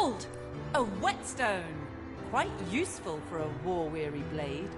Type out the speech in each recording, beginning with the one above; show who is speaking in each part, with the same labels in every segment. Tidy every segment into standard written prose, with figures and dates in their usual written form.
Speaker 1: Behold! A whetstone! Quite useful for a war-weary blade.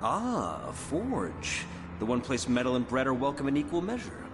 Speaker 2: Ah, a forge. The one place metal and bread are welcome in equal measure.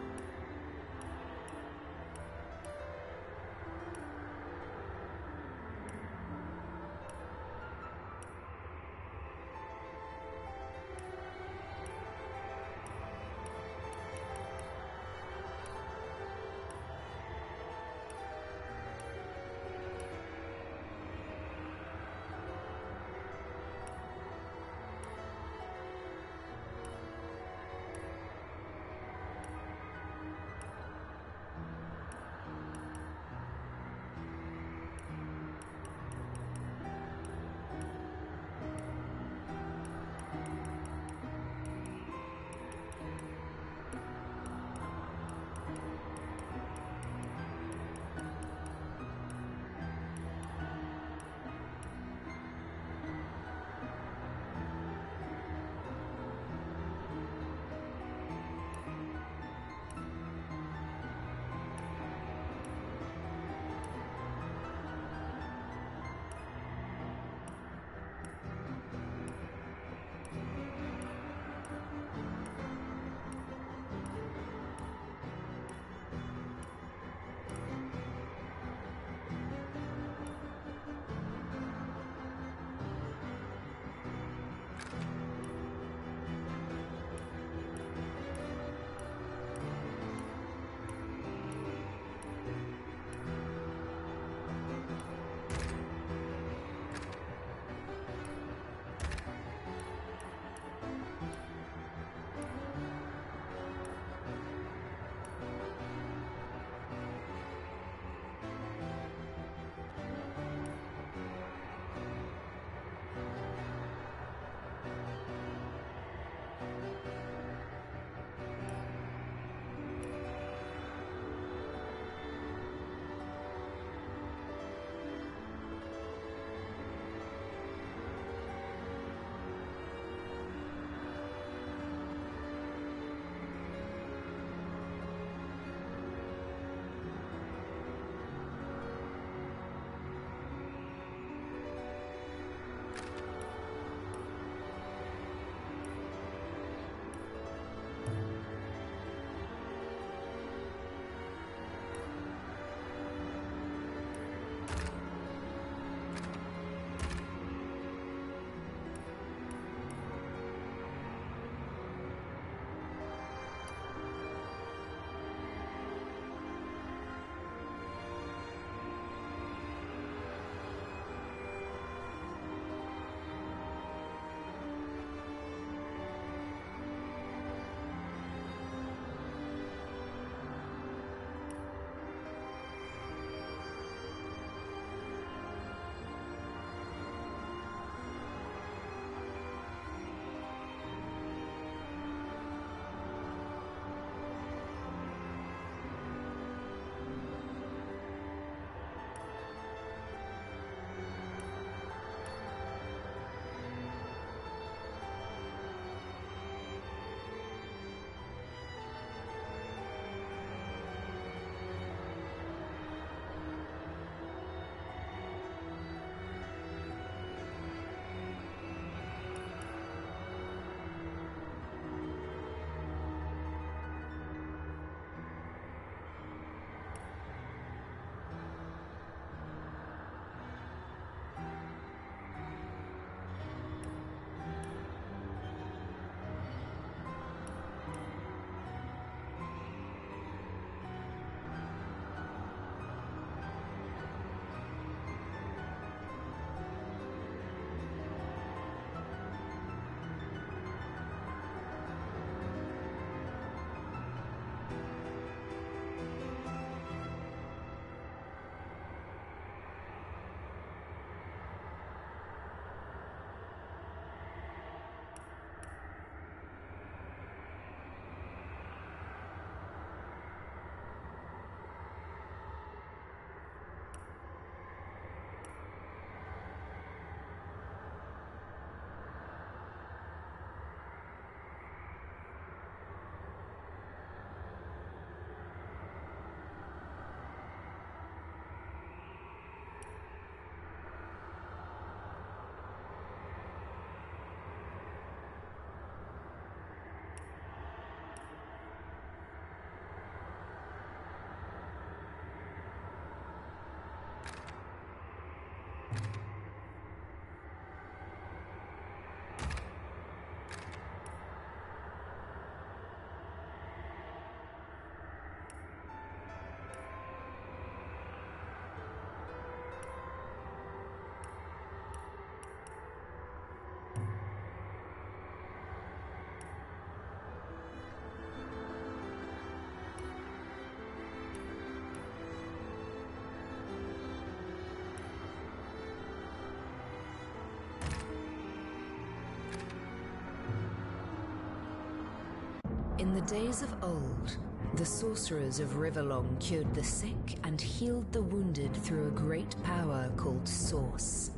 Speaker 3: In the days of old, the sorcerers of Riverlong cured the sick and healed the wounded through a great power called Source.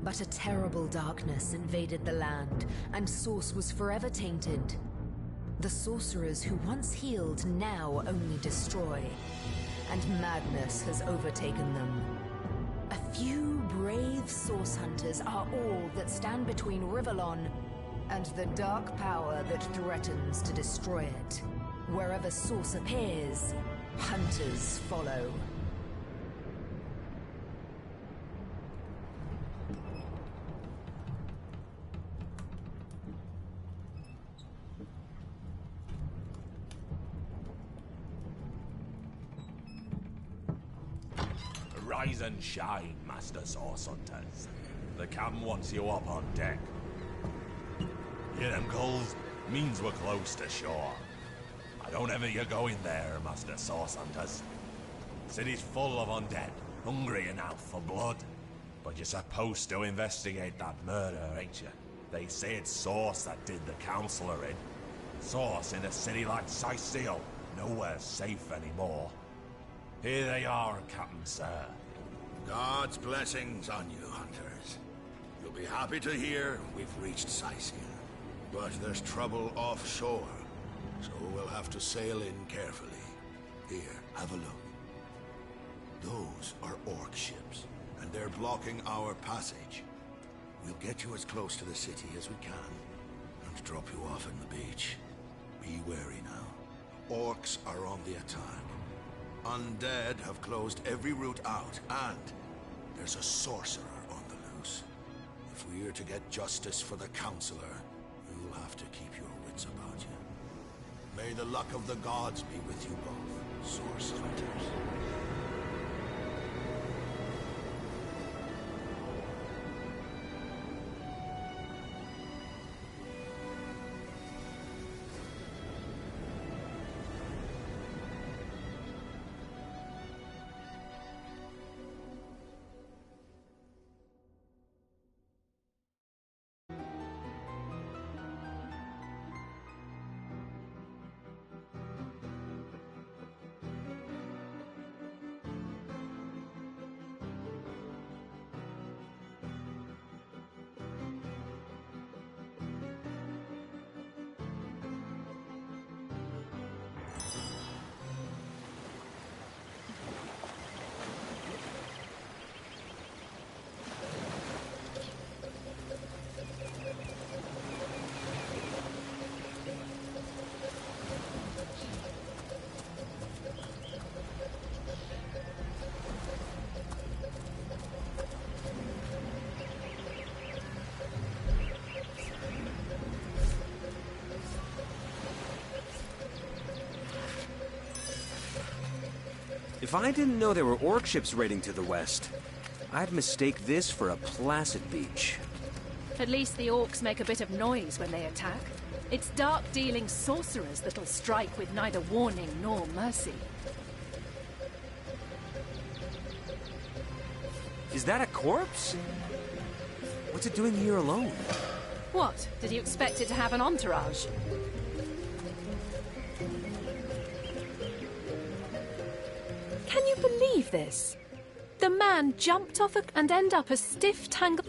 Speaker 3: But a terrible darkness invaded the land, and Source was forever tainted. The sorcerers who once healed now only destroy, and madness has overtaken them. A few brave Source hunters are all that stand between Riverlon and the dark power that threatens to destroy it. Wherever Source appears, hunters follow.
Speaker 4: Rise and shine, Master Source Hunters. The captain wants you up on deck. Hear them gulls? Means we're close to shore. I don't ever you go in there, Master Source Hunters. City's full of undead, hungry enough for blood. But you're supposed to investigate that murder, ain't you? They say it's Source that did the Counselor in. Source in a city like Sicil, nowhere's safe anymore. Here they are, Captain Sir.
Speaker 5: God's blessings on you, hunters. You'll be happy to hear we've reached Sicil. But there's trouble offshore, so we'll have to sail in carefully. Here, have a look. Those are orc ships, and they're blocking our passage. We'll get you as close to the city as we can, and drop you off in the beach. Be wary now. Orcs are on the attack. Undead have closed every route out, and there's a sorcerer on the loose. If we're to get justice for the Counselor, you'll have to keep your wits about you. May the luck of the gods be with you both, Source Hunters.
Speaker 2: If I didn't know there were orc ships raiding to the west, I'd mistake this for a placid beach.
Speaker 6: At least the orcs make a bit of noise when they attack. It's dark-dealing sorcerers that'll strike with neither warning nor mercy.
Speaker 2: Is that a corpse? What's it doing here alone?
Speaker 6: What? Did you expect it to have an entourage? Can you believe this? The man jumped off and ended up a stiff tangle.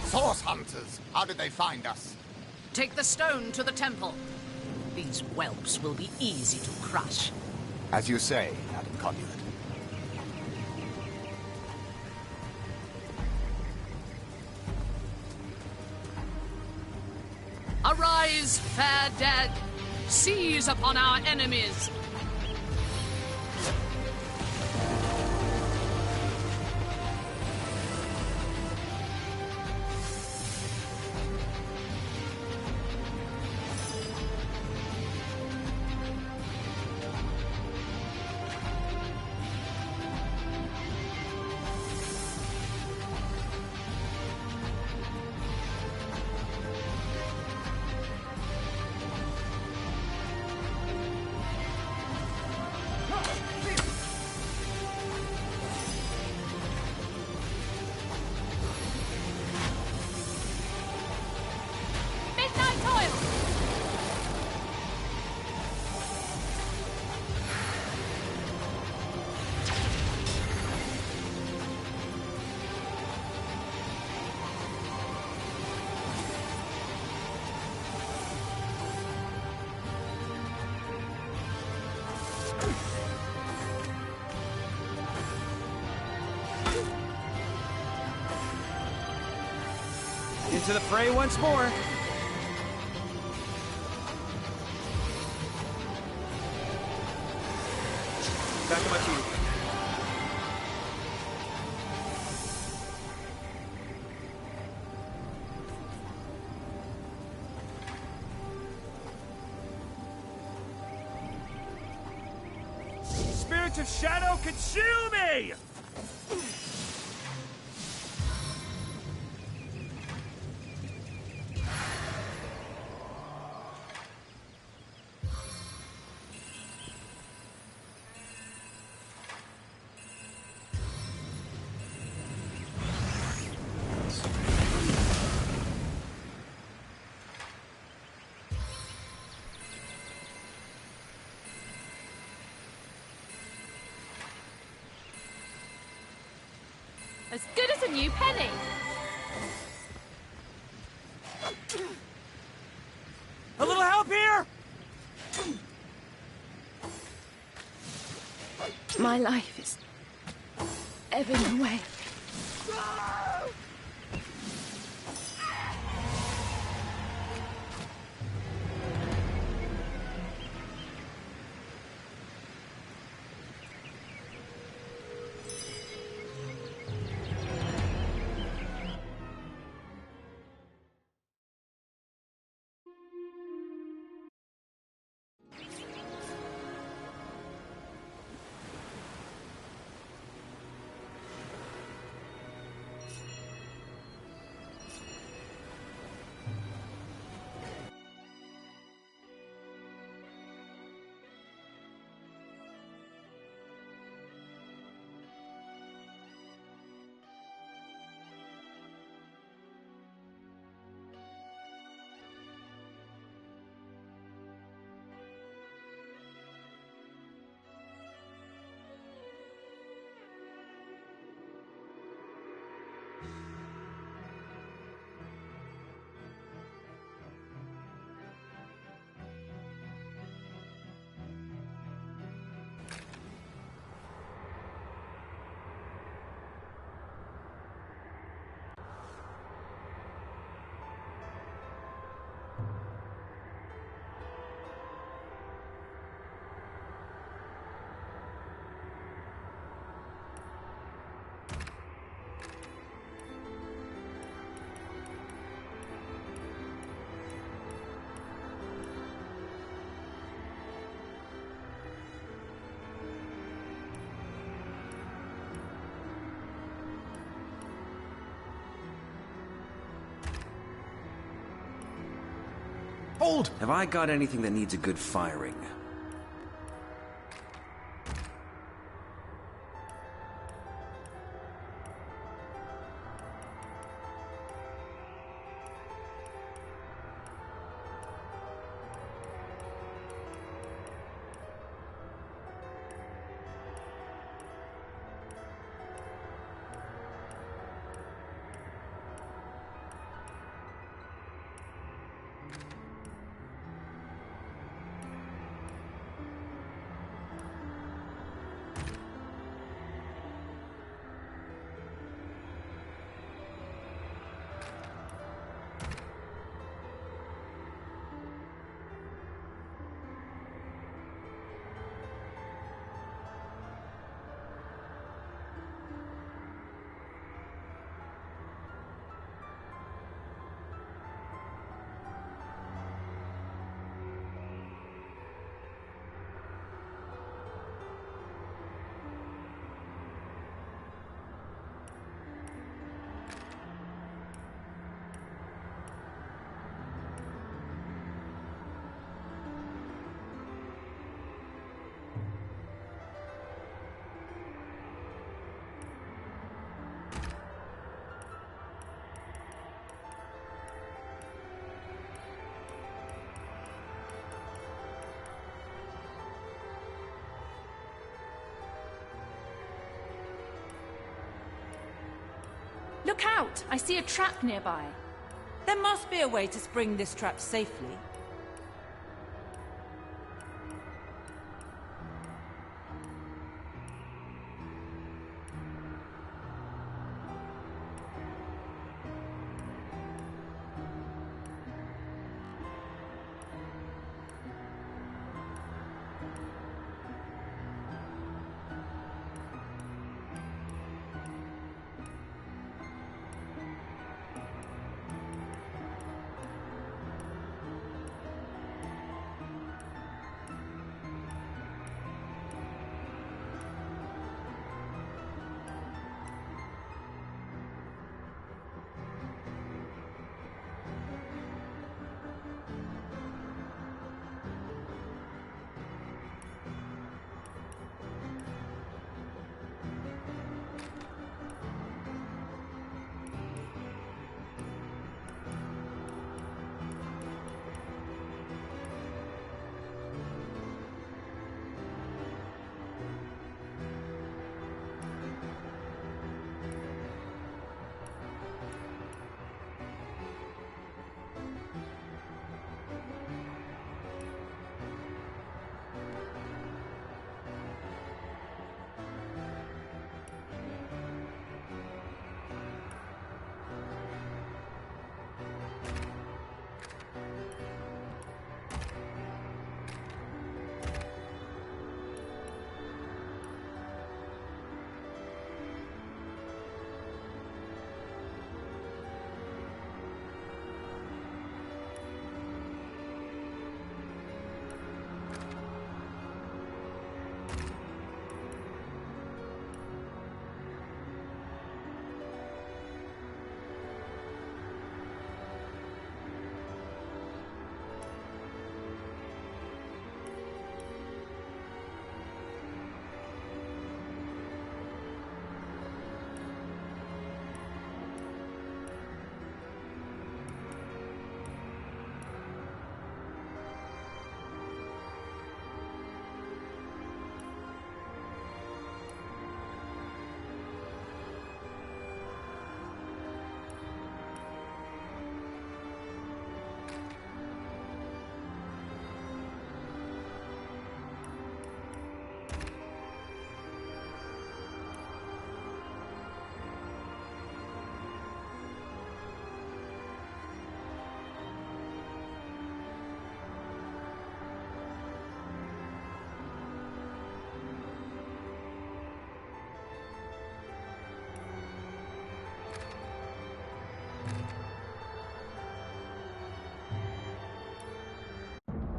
Speaker 7: Source hunters, how did they find us?
Speaker 8: Take the stone to the temple. These whelps will be easy to crush.
Speaker 7: As you say, Adam Conduit.
Speaker 8: Arise, fair dead! Seize upon our enemies!
Speaker 2: Into the fray once more. Back to my feet.
Speaker 4: Spirit of Shadow, conceal me!
Speaker 6: As good as a new penny.
Speaker 2: A little help here!
Speaker 6: My life is ebbing away.
Speaker 2: Hold! Have I got anything that needs a good firing?
Speaker 6: Look out! I see a trap nearby.
Speaker 1: There must be a way to spring this trap safely.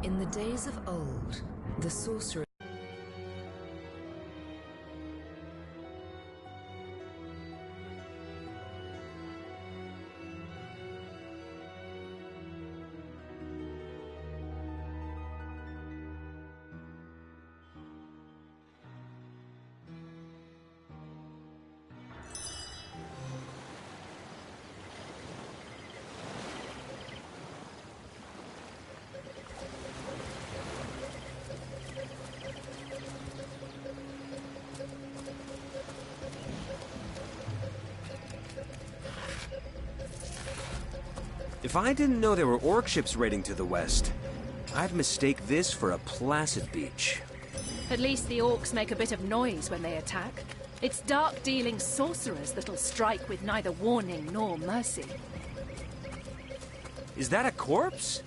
Speaker 3: In the days of old, the sorcerer.
Speaker 2: If I didn't know there were orc ships raiding to the west, I'd mistake this for a placid beach.
Speaker 6: At least the orcs make a bit of noise when they attack. It's dark-dealing sorcerers that'll strike with neither warning nor mercy.
Speaker 2: Is that a corpse?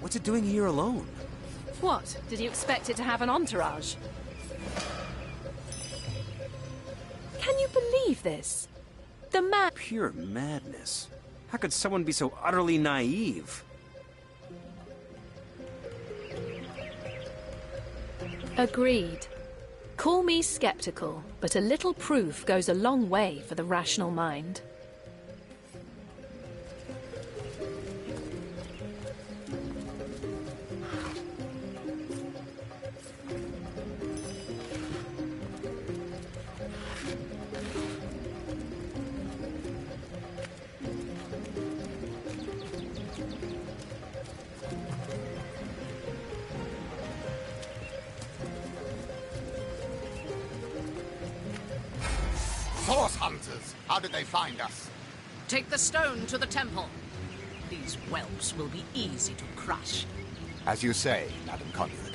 Speaker 2: What's it doing here alone?
Speaker 6: What? Did you expect it to have an entourage? Can you believe this? The man...
Speaker 2: Pure madness. How could someone be so utterly naive?
Speaker 6: Agreed. Call me skeptical, but a little proof goes a long way for the rational mind.
Speaker 7: Source hunters! How did they find us?
Speaker 8: Take the stone to the temple. These whelps will be easy to crush.
Speaker 7: As you say, Madam Conduit.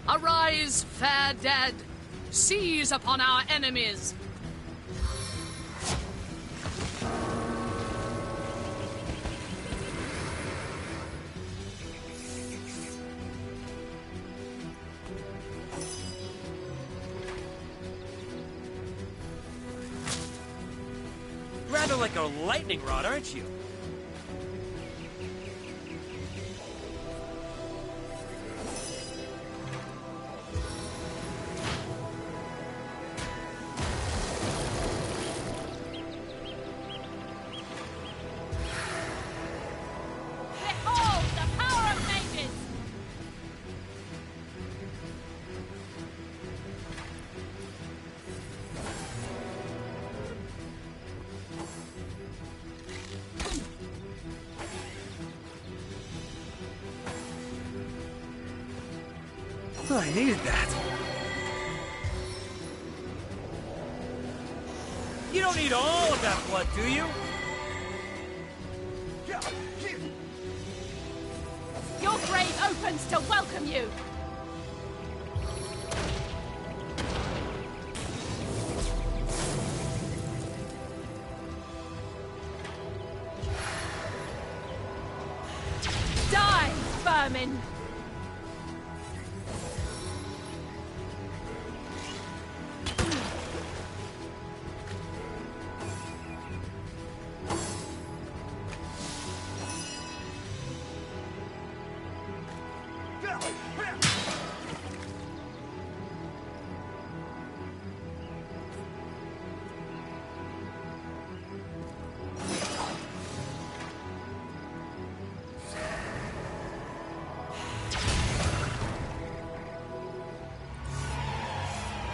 Speaker 8: Arise, fair dead! Seize upon our enemies!
Speaker 2: Rather like a lightning rod, aren't you?
Speaker 6: Behold the power of mages!
Speaker 2: Oh, I needed that. You don't need all of that blood, do you?
Speaker 6: Your grave opens to welcome you! Die, vermin!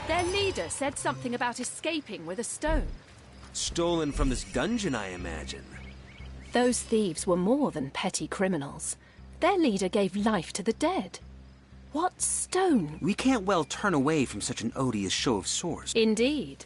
Speaker 6: Their leader said something about escaping with a stone.
Speaker 2: Stolen from this dungeon, I imagine.
Speaker 6: Those thieves were more than petty criminals. Their leader gave life to the dead. What stone?
Speaker 2: We can't well turn away from such an odious show of swords.
Speaker 6: Indeed.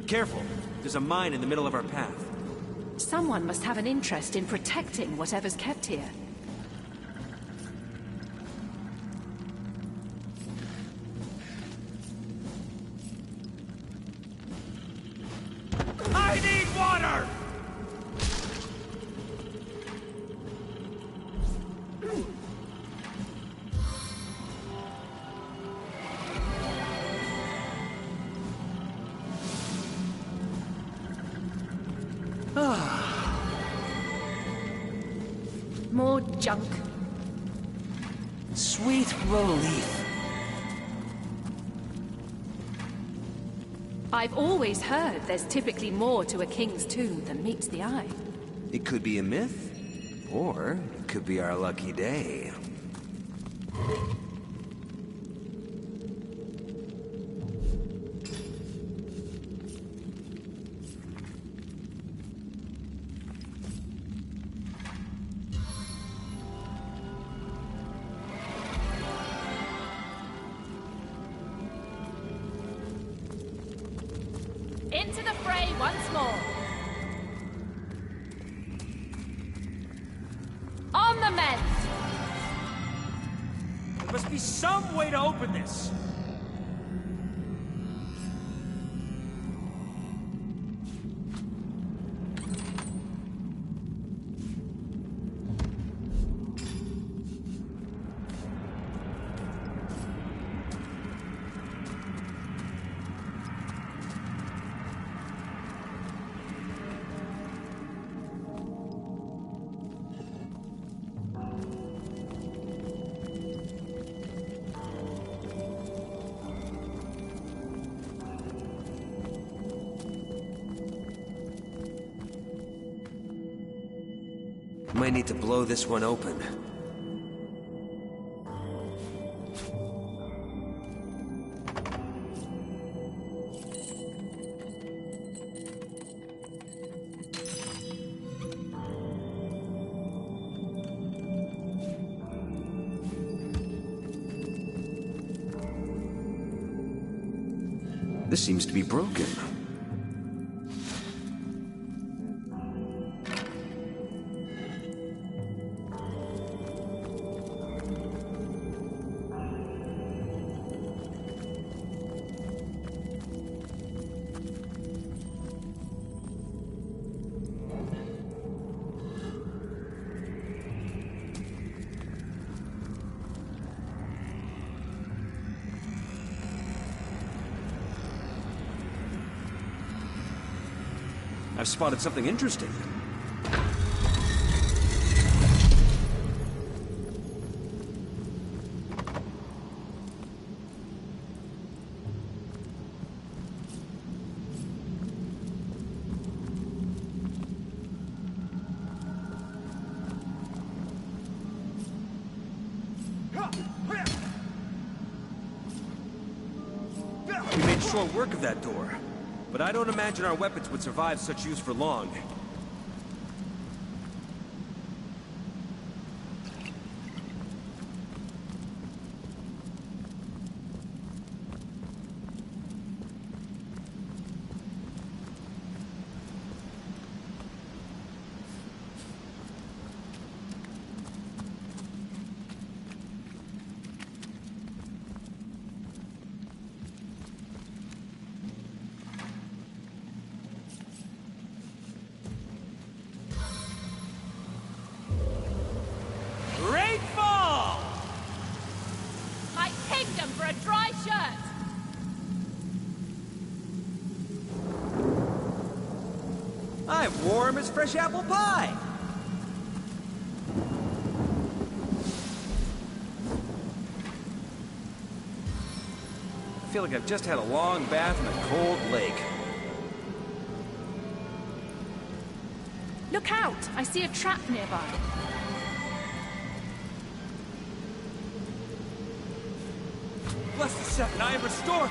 Speaker 2: Careful! There's a mine in the middle of our path.
Speaker 6: Someone must have an interest in protecting whatever's kept here.
Speaker 2: I need water!
Speaker 6: More junk.
Speaker 2: Sweet relief.
Speaker 6: I've always heard there's typically more to a king's tomb than meets the eye.
Speaker 2: It could be a myth, or it could be our lucky day.
Speaker 6: Into the fray once more. On the mend!
Speaker 2: There must be some way to open this! Might need to blow this one open. This seems to be broken. I've spotted something interesting. We made short work of that door. But I don't imagine our weapons would survive such use for long.
Speaker 6: For a dry shirt!
Speaker 2: I'm warm as fresh apple pie! I feel like I've just had a long bath in a cold lake.
Speaker 6: Look out! I see a trap nearby.
Speaker 2: Bless the second, I am restored!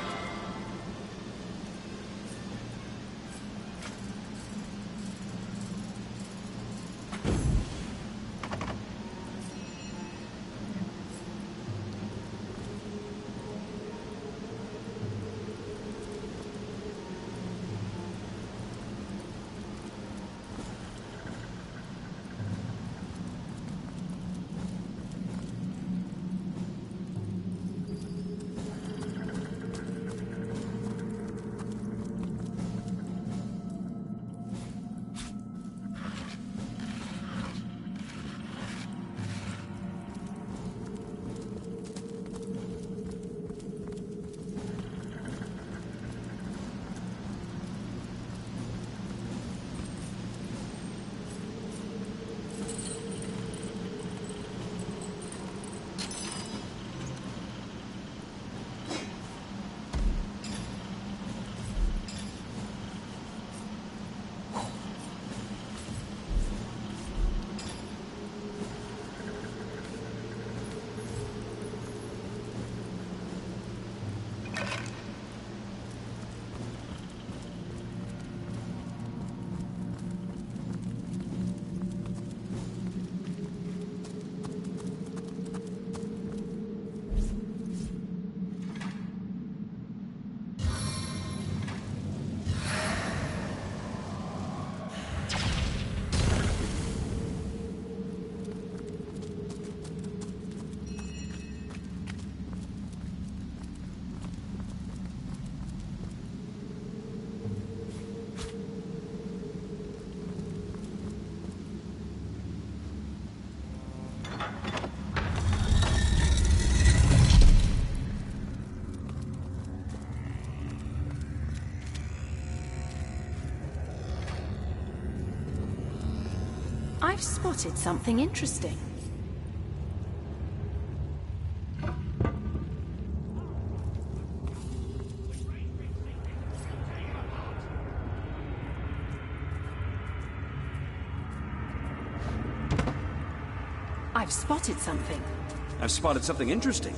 Speaker 6: I've spotted something interesting. I've spotted something.
Speaker 2: I've spotted something interesting.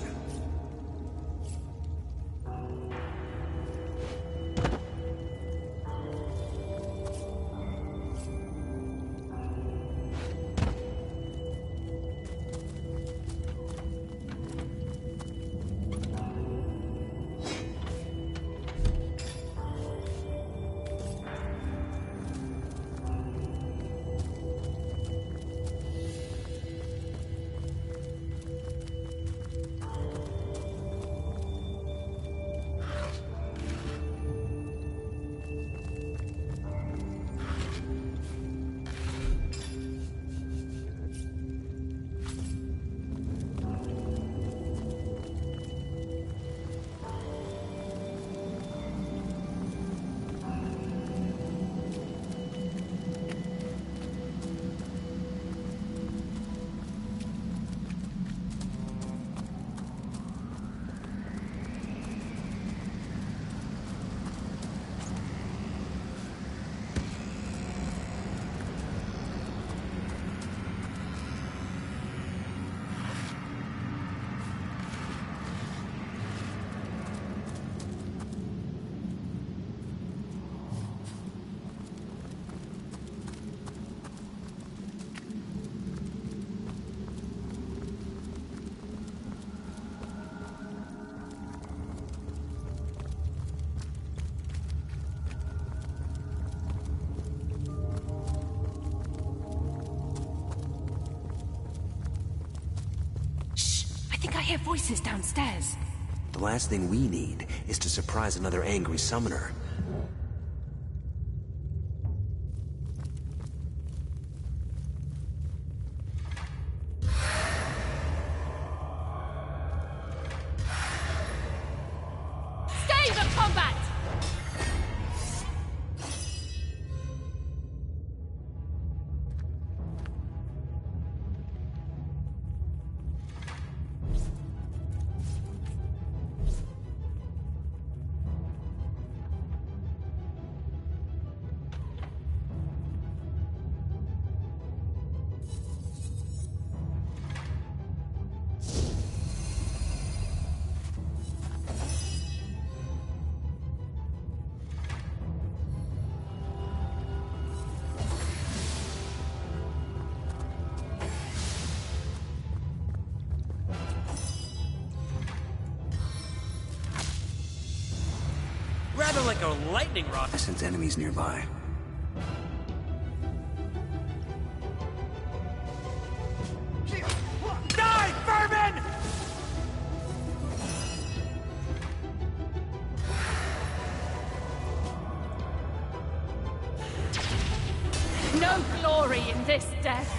Speaker 6: I hear voices downstairs.
Speaker 2: The last thing we need is to surprise another angry summoner.
Speaker 6: Stay the combat!
Speaker 2: Rather like a lightning rod. I sense enemies nearby. Die, vermin!
Speaker 6: No glory in this death.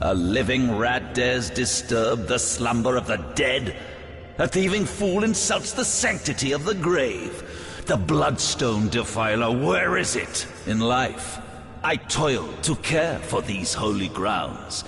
Speaker 9: A living rat dares disturb the slumber of the dead? A thieving fool insults the sanctity of the grave. The bloodstone defiler, where is it in life? I toil to care for these holy grounds.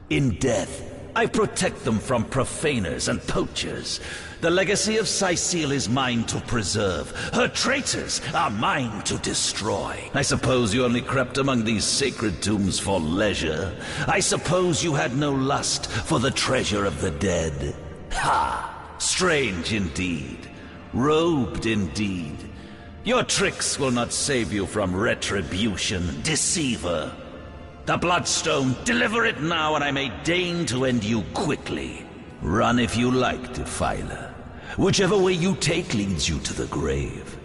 Speaker 9: In death, I protect them from profaners and poachers. The legacy of Cecile is mine to preserve. Her traitors are mine to destroy. I suppose you only crept among these sacred tombs for leisure. I suppose you had no lust for the treasure of the dead. Ha! Strange indeed. Robed indeed. Your tricks will not save you from retribution, deceiver. The Bloodstone, deliver it now, and I may deign to end you quickly. Run if you like, Defiler. Whichever way you take leads you to the grave.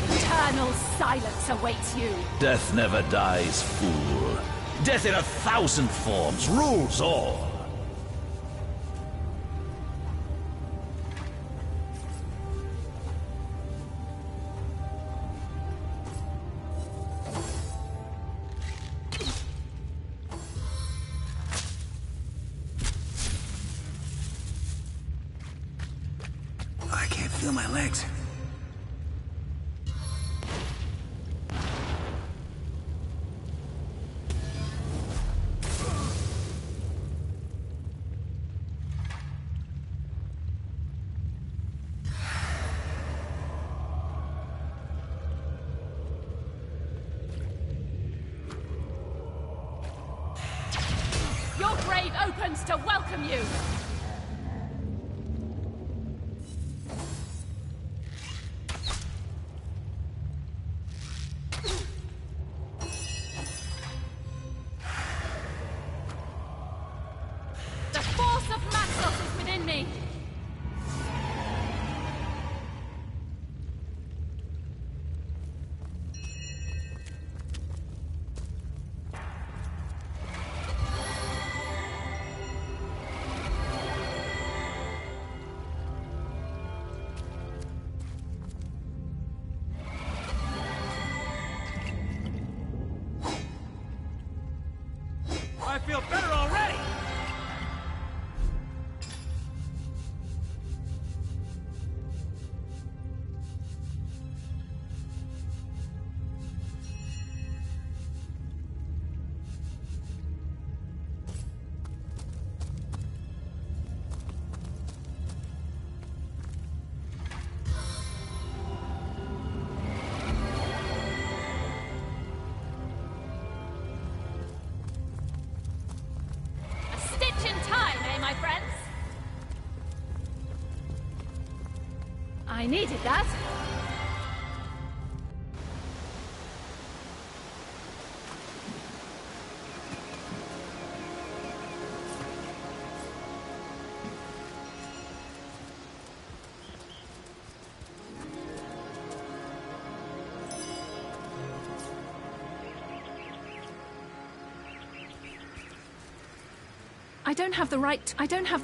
Speaker 6: Eternal silence awaits you.
Speaker 9: Death never dies, fool. Death in 1,000 forms rules all.
Speaker 2: I can't feel my legs.
Speaker 6: Your grave opens to welcome you. The force of Maxos is within me.
Speaker 2: I feel better already!
Speaker 6: A stitch in time, eh, my friends? I needed that. I don't have the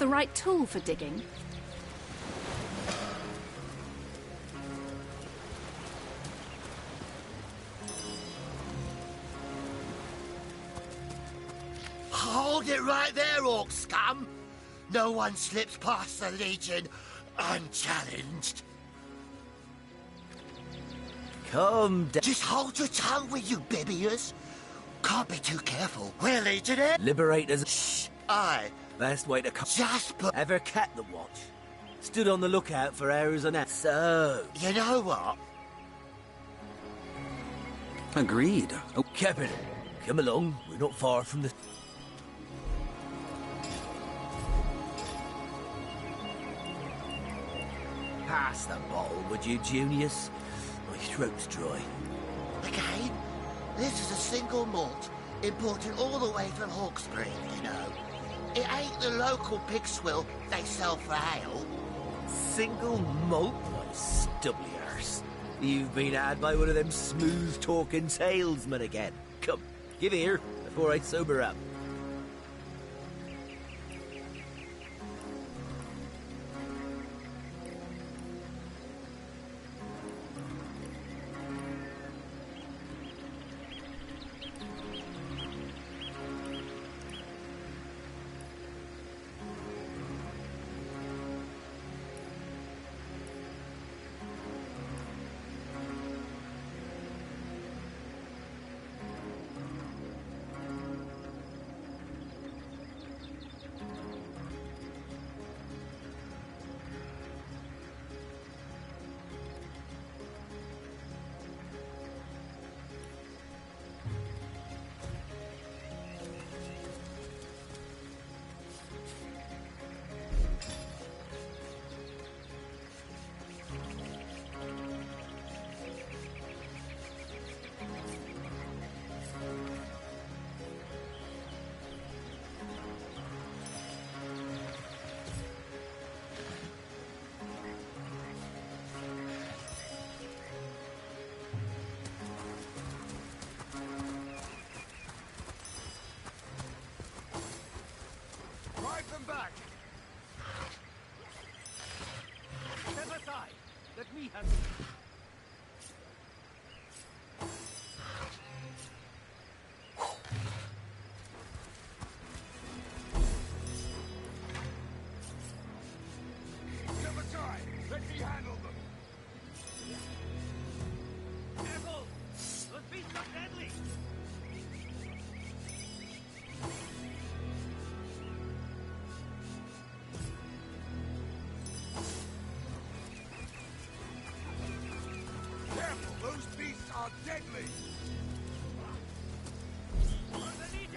Speaker 6: right tool for digging.
Speaker 10: Hold it right there, orc scum! No one slips past the Legion unchallenged.
Speaker 11: Come down.
Speaker 10: Just hold your tongue, will you, Bibius? Can't be too careful. We're Legionnaires.
Speaker 11: Liberators.
Speaker 10: Shh! Aye.
Speaker 11: Best way to come.
Speaker 10: Just put...
Speaker 11: Ever kept the watch? Stood on the lookout for errors on that. So...
Speaker 10: You know what?
Speaker 2: Agreed. Oh,
Speaker 11: Captain, come along. We're not far from the... Pass the bottle, would you, Junius? My throat's dry.
Speaker 10: Again? This is a single malt, imported all the way from Hawkesbury, you know. It ain't the local pig swill they sell for ale.
Speaker 11: Single malt? My stubbly arse. You've been had by one of them smooth-talking salesmen again. Come, give here, before I sober up.
Speaker 10: Drive them back!
Speaker 11: Step aside. Let me handle it.
Speaker 10: Step aside! Let me handle them!
Speaker 11: Careful! Those beasts are deadly!
Speaker 10: Careful! Those beasts are deadly!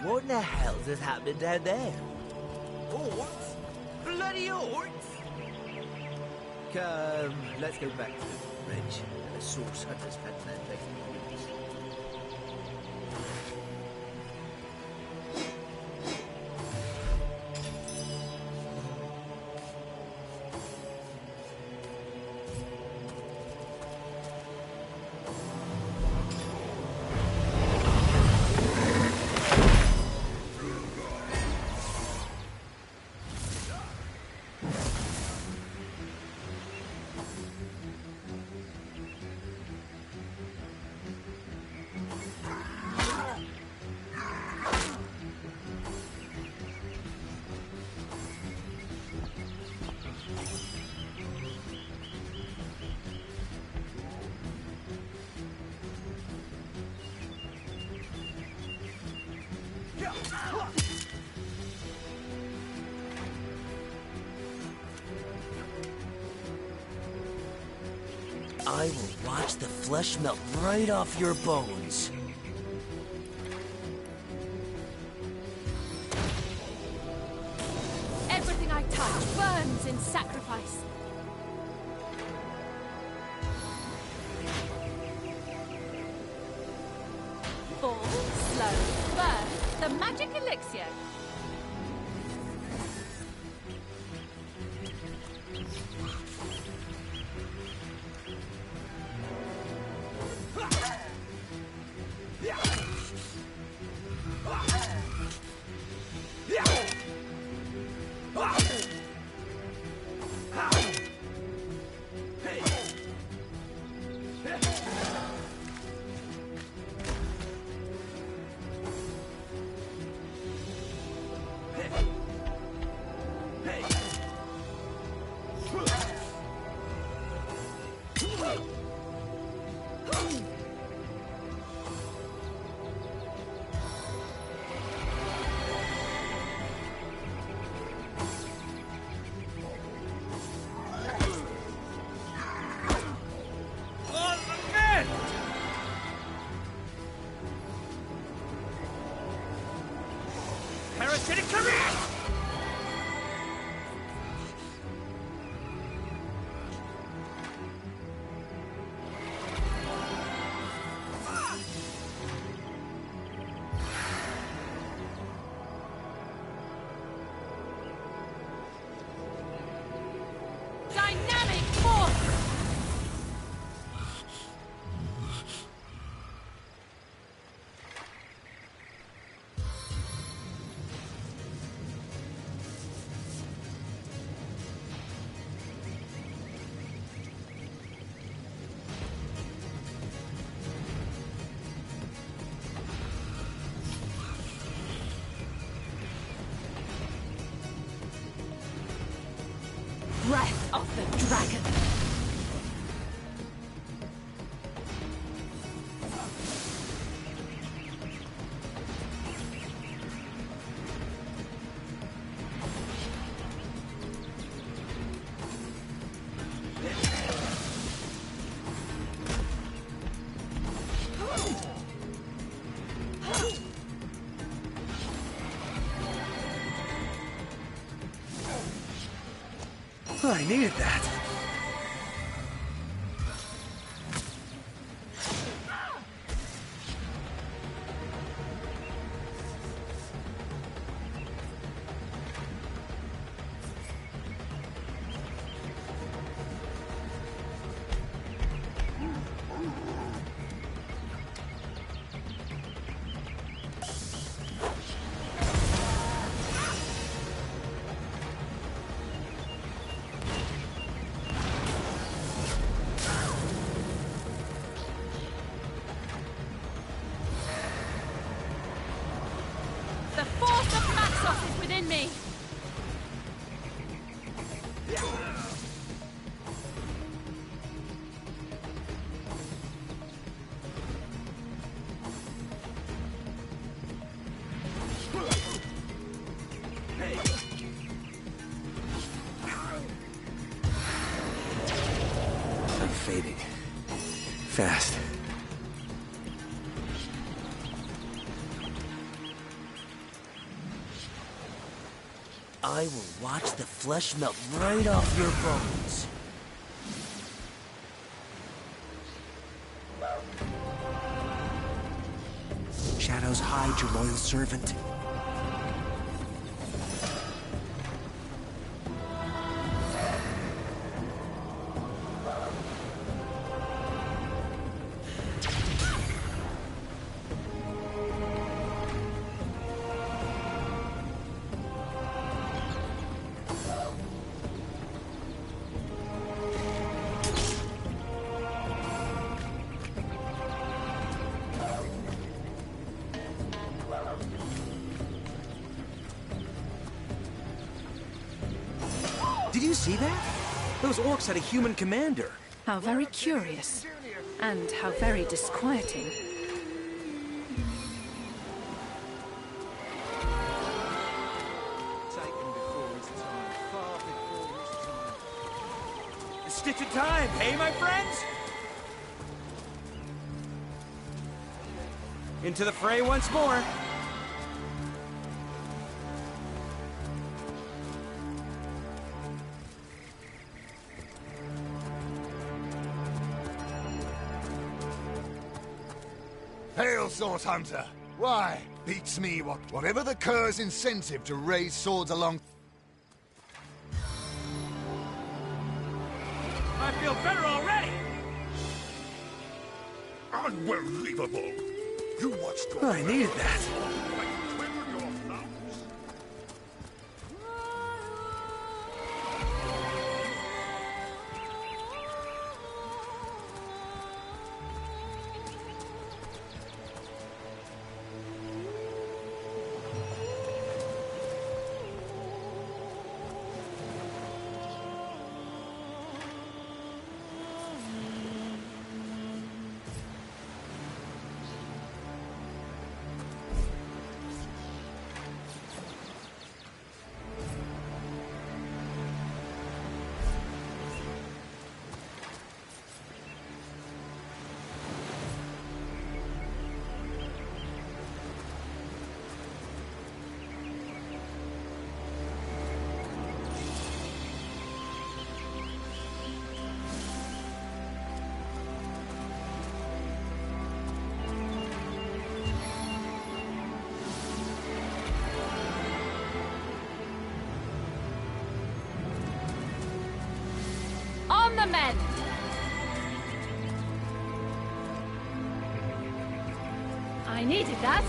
Speaker 11: What in the hell's is happening down there? Orcs? Bloody orcs? Come, let's go back to the bridge. The source hunters had their place. I will watch the flesh melt right off your bones.
Speaker 6: Everything I touch burns in sacrifice. Fall, slow, burn. The magic elixir.
Speaker 2: Parasitic command!
Speaker 6: Dynamic force! Breath of the dragon!
Speaker 2: I needed that.
Speaker 6: The force of Maxos is within me!
Speaker 2: I'm fading. Fast.
Speaker 11: I will watch the flesh melt right off your bones.
Speaker 2: Shadows hide your loyal servant. Did you see that? Those orcs had a human commander.
Speaker 6: How very curious. And how very disquieting.
Speaker 2: A stitch of time, hey, my friends? Into the fray once more.
Speaker 12: Hail, Sword Hunter! Why, beats me whatever the cur's incentive to raise swords along...
Speaker 2: I feel better already!
Speaker 5: Unbelievable! You watched your...
Speaker 2: I needed that.
Speaker 6: needed that.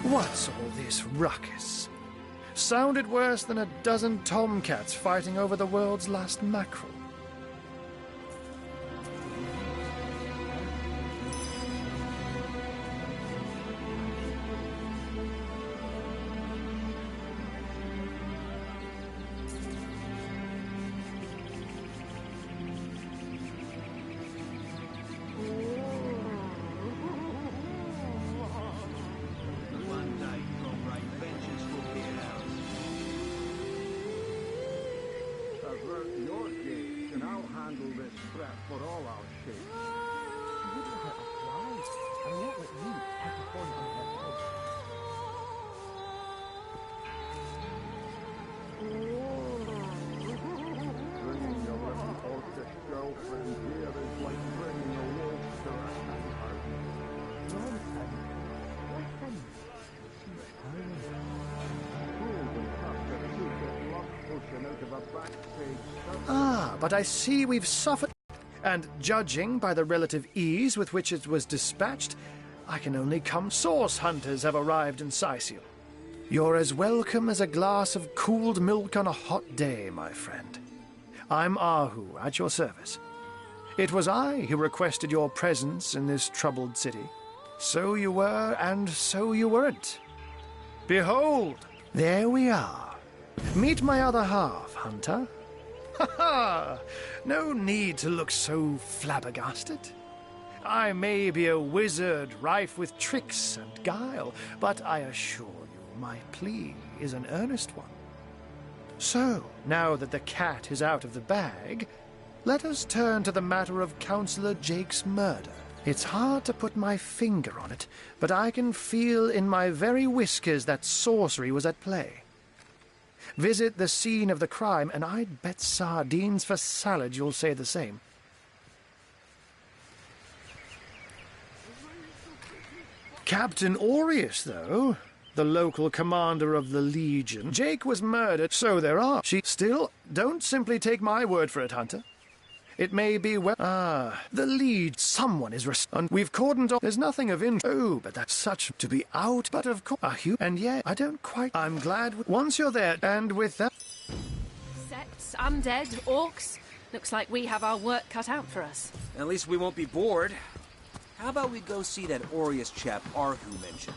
Speaker 13: What's all this ruckus? Sounded worse than a dozen tomcats fighting over the world's last mackerel. Ah, but I see we've suffered, and judging by the relative ease with which it was dispatched, I can only come. Source hunters have arrived in Sicil. You're as welcome as a glass of cooled milk on a hot day, my friend. I'm Ahu, at your service. It was I who requested your presence in this troubled city. So you were, and so you weren't. Behold, there we are. Meet my other half, hunter. Ha ha! No need to look so flabbergasted. I may be a wizard rife with tricks and guile, but I assure you my plea is an earnest one. So, now that the cat is out of the bag, let us turn to the matter of Councillor Jake's murder. It's hard to put my finger on it, but I can feel in my very whiskers that sorcery was at play. Visit the scene of the crime, and I'd bet sardines for salad you'll say the same. Captain Aureus, though, the local commander of the Legion. Jake was murdered, so there are. Still, don't simply take my word for it, Hunter. It may be the lead. Someone is and we've cordoned off. There's nothing of interest. Oh, but that's such to be out. But of course, and yet I don't quite. I'm glad once you're there, and with that.
Speaker 6: Sets, undead, orcs. Looks like we have our work cut out for us.
Speaker 2: At least we won't be bored. How about we go see that Aureus chap Arhu mentioned?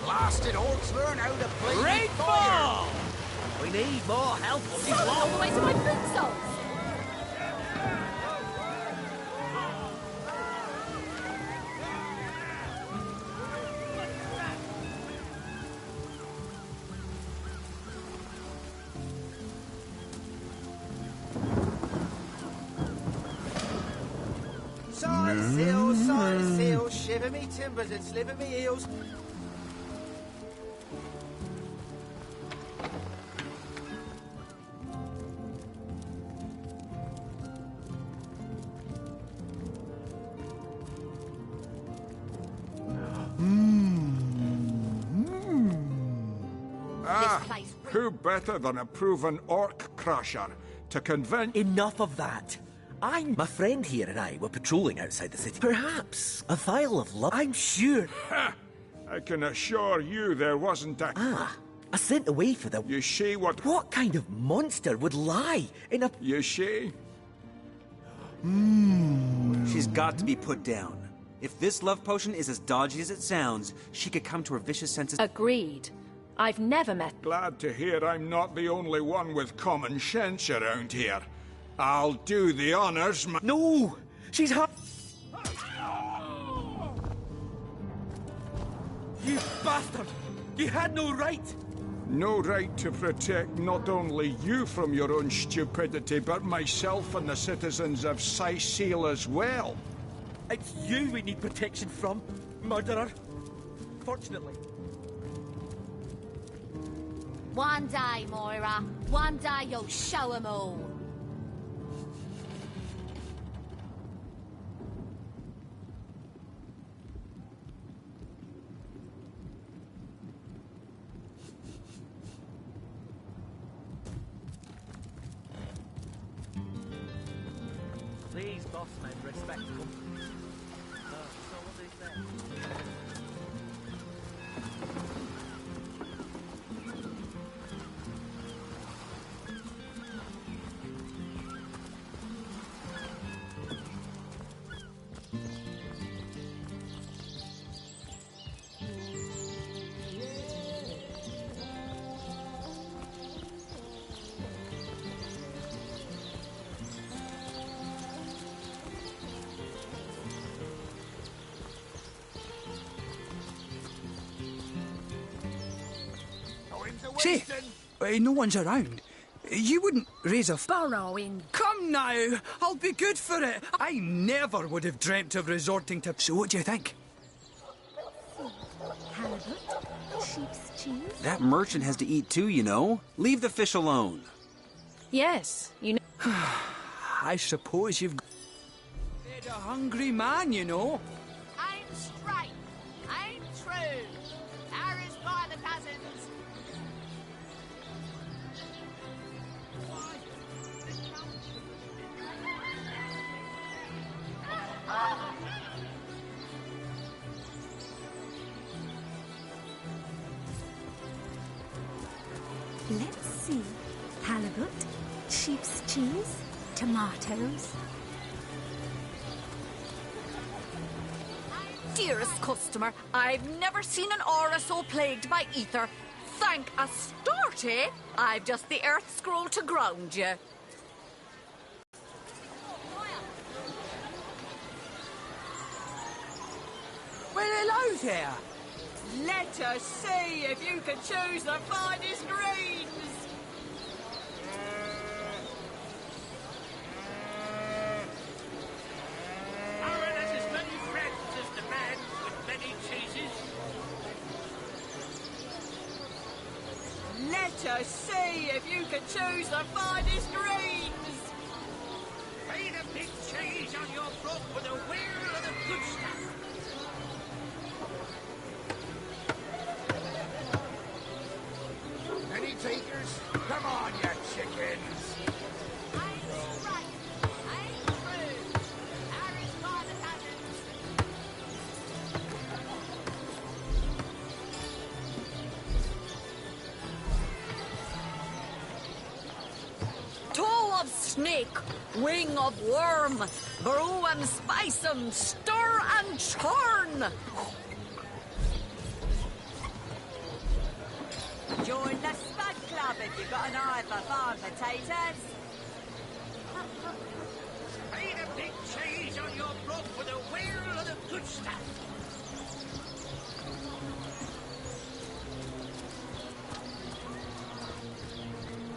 Speaker 11: Blasted orcs learn how to play
Speaker 2: Great
Speaker 11: with fire! We need more help on this
Speaker 6: All the way to my boot soles!
Speaker 11: Side sail, shiver me timbers and sliver me heels.
Speaker 14: Who better than a proven orc crusher to convince...
Speaker 11: Enough of that. My friend here and I were patrolling outside the city. Perhaps a vial of love. I'm sure.
Speaker 14: Ha! I can assure you there wasn't a...
Speaker 11: I sent away for the...
Speaker 14: You see what...
Speaker 11: What kind of monster would lie in a...
Speaker 14: You see?
Speaker 2: She's got to be put down. If this love potion is as dodgy as it sounds, she could come to her vicious senses...
Speaker 6: Agreed. I've never met...
Speaker 14: Glad to hear I'm not the only one with common sense around here. I'll do the honors,
Speaker 11: No! She's hot! You bastard! You had no right!
Speaker 14: No right to protect not only you from your own stupidity, but myself and the citizens of Sycil as well.
Speaker 11: It's you we need protection from, murderer. Fortunately.
Speaker 15: One day, Moira. One day you'll show 'em all.
Speaker 11: These bossmen respect them. So what do you say?
Speaker 16: Say, no one's around. You wouldn't raise a
Speaker 6: burrowing.
Speaker 16: Come now, I'll be good for it. I never would have dreamt of resorting to. So what do you think?
Speaker 15: Halibut, sheep's cheese.
Speaker 2: That merchant has to eat too, you know. Leave the fish alone.
Speaker 6: Yes, you know.
Speaker 16: I suppose you've fed a hungry man, you know.
Speaker 15: I'm straight. I'm true. Arrows by the dozens.
Speaker 17: Let's see. Halibut, sheep's cheese, tomatoes.
Speaker 18: Dearest customer, I've never seen an aura so plagued by ether. Thank Astarte, I've just the earth scroll to ground you.
Speaker 16: Well, hello there.
Speaker 18: Let us see if you can choose the finest greens.
Speaker 19: Aaron has as many friends as the man with many cheeses.
Speaker 18: Let us see if you can choose the finest greens.
Speaker 19: Pay the big cheese on your block with a wheel of the good stuff.
Speaker 12: Any takers? Come on, you chickens!
Speaker 18: Toe of snake, wing of worm, brew and spice 'em, stir and churn. Join the Spud Club if you've got an eye for farm potatoes.
Speaker 19: Pay the big cheese on your block with a wheel of the good stuff.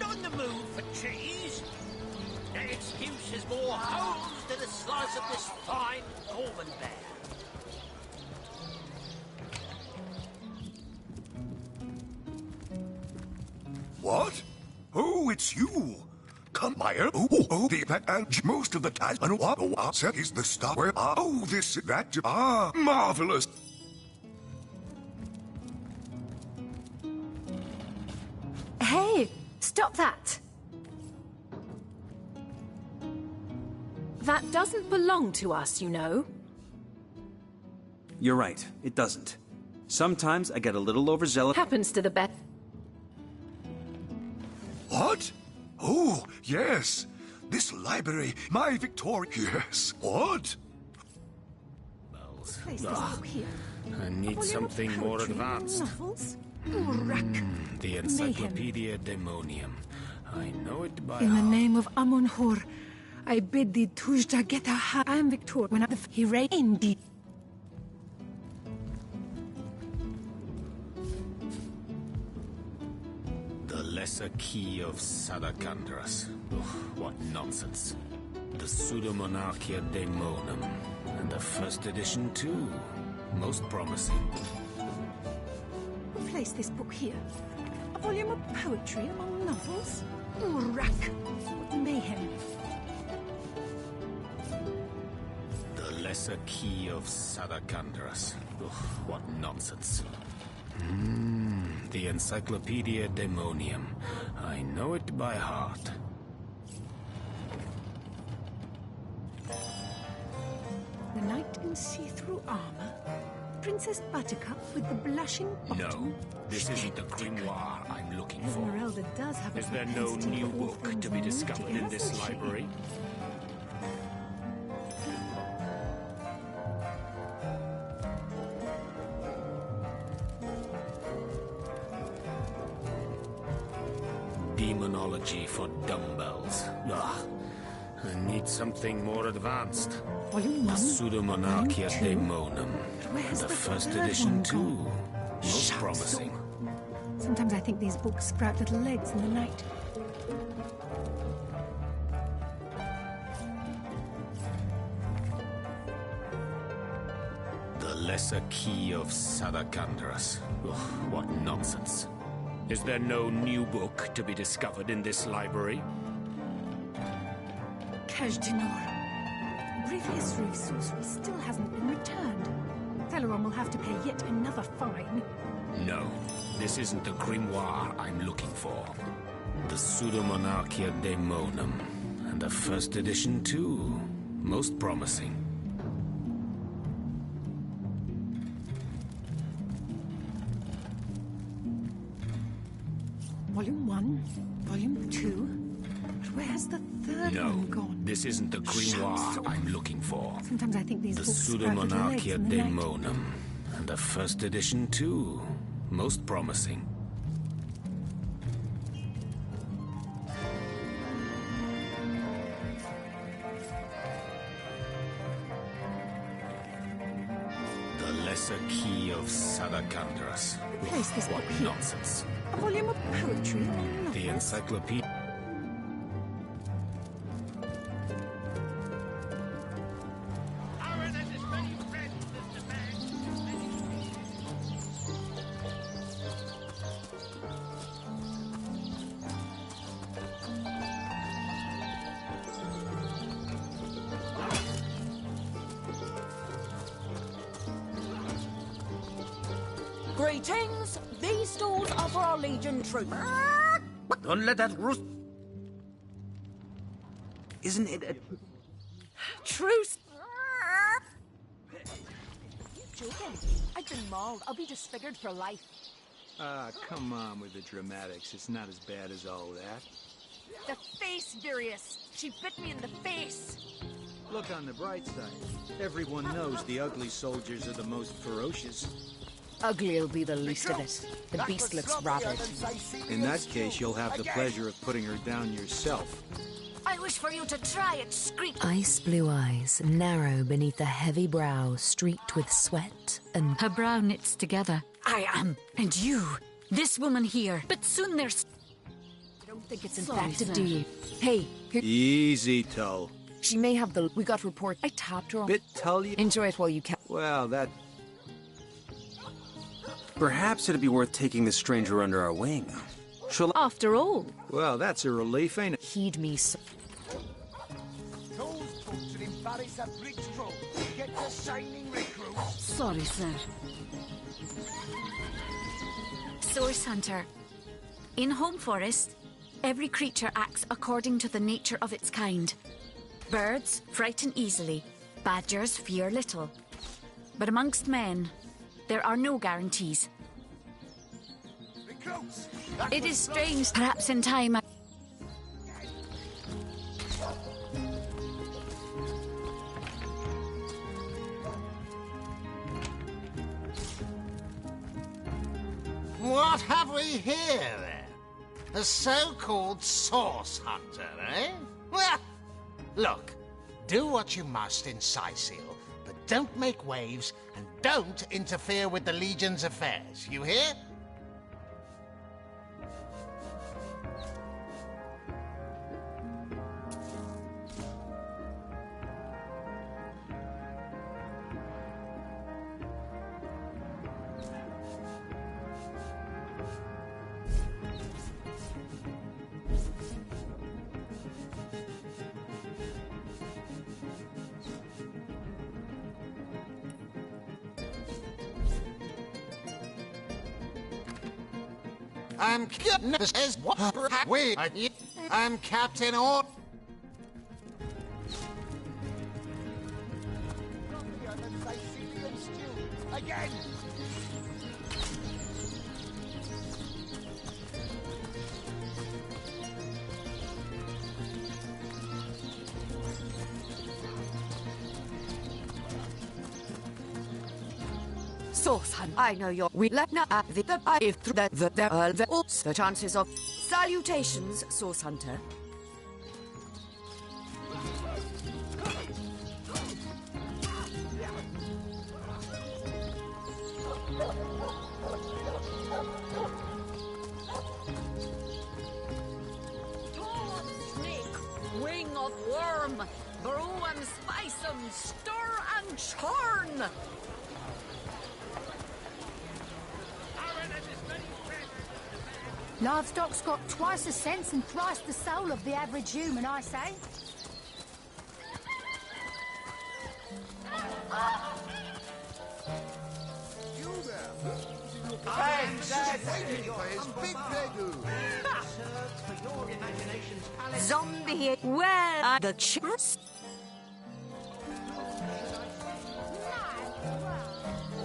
Speaker 19: On the move for cheese. That excuse is more holes than a slice of this fine Gorman bear.
Speaker 12: What? Oh, it's you! Come, Meyer. And most of the time, and what said is the stuff where, marvelous!
Speaker 6: Hey, stop that! That doesn't belong to us, you know.
Speaker 2: You're right, it doesn't. Sometimes I get a little overzealous.
Speaker 6: Happens to the best.
Speaker 12: What? Oh, yes. This library, my Victoria. Yes. What?
Speaker 20: I need something more advanced. The Encyclopedia Daemonium. I know it by
Speaker 17: In the
Speaker 20: heart.
Speaker 17: name of Amun-Hur, I bid thee Tujta get a ha. I am Victor when I he reign indeed.
Speaker 20: The Lesser Key of Sadakandras. Ugh, what nonsense. The Pseudo-Monarchia Daemonum. And the first edition, too. Most promising.
Speaker 17: Who placed this book here? A volume of poetry among novels? Rack! What mayhem!
Speaker 20: The Lesser Key of Sadakandras. Ugh, what nonsense. The Encyclopedia Daemonium. I know it by heart.
Speaker 17: The knight in see-through armor? Princess Buttercup with the blushing bottom?
Speaker 20: No, this isn't the grimoire I'm looking for.
Speaker 17: Esmeralda does have a
Speaker 20: Is there no
Speaker 17: propensity
Speaker 20: new
Speaker 17: for all
Speaker 20: book
Speaker 17: things
Speaker 20: to be discovered
Speaker 17: naughty,
Speaker 20: in this
Speaker 17: hasn't she?
Speaker 20: library? Demonology for dumbbells. Ugh. I need something more advanced.
Speaker 17: Volume
Speaker 20: The
Speaker 17: 1,
Speaker 20: Pseudo-Monarchia
Speaker 17: Volume 2.
Speaker 20: Daemonum.
Speaker 17: Where's
Speaker 20: And the
Speaker 17: the
Speaker 20: first
Speaker 17: third
Speaker 20: edition,
Speaker 17: one
Speaker 20: too.
Speaker 17: gone?
Speaker 20: Most
Speaker 17: Sharp
Speaker 20: promising.
Speaker 17: Sometimes I think these books sprout little legs in the night.
Speaker 20: The Lesser Key of Sadakandras. Ugh, what nonsense. Is there no new book to be discovered in this library?
Speaker 17: Kajdanor. Brief history of sorcery still hasn't been returned. Teleron will have to pay yet another fine.
Speaker 20: No, this isn't the grimoire I'm looking for. The Pseudo-Monarchia Daemonum. And the first edition, too. Most promising.
Speaker 17: Volume 1, Volume 2. But where's the third
Speaker 20: No,
Speaker 17: one gone?
Speaker 20: this isn't the grimoire I'm looking for.
Speaker 17: Sometimes I think these
Speaker 20: The
Speaker 17: books sprout little legs
Speaker 20: Pseudo-Monarchia
Speaker 17: in the night.
Speaker 20: Daemonum. And the first edition, too. Most promising. The Lesser Key of Sadakandras.
Speaker 17: Who placed this
Speaker 20: What
Speaker 17: book here?
Speaker 20: nonsense.
Speaker 17: A volume of poetry among novels?
Speaker 20: The Encyclopedia...
Speaker 18: Greetings! These stalls are for our Legion troops.
Speaker 11: Don't let that roost...
Speaker 2: Isn't it a...
Speaker 18: Truce! You joking? I've been mauled. I'll be disfigured for life.
Speaker 16: Ah, come on with the dramatics. It's not as bad as all that.
Speaker 18: The face, Virius. She bit me in the face.
Speaker 16: Look on the bright side. Everyone knows the ugly soldiers are the most ferocious.
Speaker 3: Ugli'll be the least of it. The beast looks rabid.
Speaker 16: In that case, you'll have the pleasure of putting her down yourself.
Speaker 18: I wish for you to try it, Screech.
Speaker 3: Ice blue eyes, narrow beneath a heavy brow streaked with sweat and...
Speaker 6: Her brow knits together. I am, and you, this woman here. But soon there's...
Speaker 3: I don't think it's
Speaker 6: Sorry,
Speaker 3: infected,
Speaker 6: sir.
Speaker 3: do you? Hey,
Speaker 16: Easy, Tull.
Speaker 3: she may have the... We got report. I tapped her on...
Speaker 16: Bit Tull you...
Speaker 3: Enjoy it while you can.
Speaker 16: Well, that...
Speaker 2: Perhaps it'd be worth taking this stranger under our wing. Shall I...
Speaker 6: After all.
Speaker 16: Well, that's a relief, ain't it?
Speaker 3: Heed me, so...
Speaker 19: Those books will embarrass a bridge troll. Get the shining recruits.
Speaker 6: Sorry, sir. Source Hunter. In Home Forest, every creature acts according to the nature of its kind. Birds frighten easily, badgers fear little. But amongst men, there are no guarantees.
Speaker 19: Recruits!
Speaker 6: It is strange, perhaps in time I...
Speaker 10: What have we here, then? A so-called source hunter, eh? Well,
Speaker 19: Look, do what you must in Sicil, but don't make waves and don't interfere with the Legion's affairs. You hear? I'm Captain Or. Again.
Speaker 18: Sourcehunt, I know you're we let not at the if the also chances of salutations, Source Hunter. Wing of worm, brew and spice 'em, stir and churn.
Speaker 17: Livestock's got twice the sense and thrice the soul of the average human, I say.
Speaker 18: Zombie, where are the chips?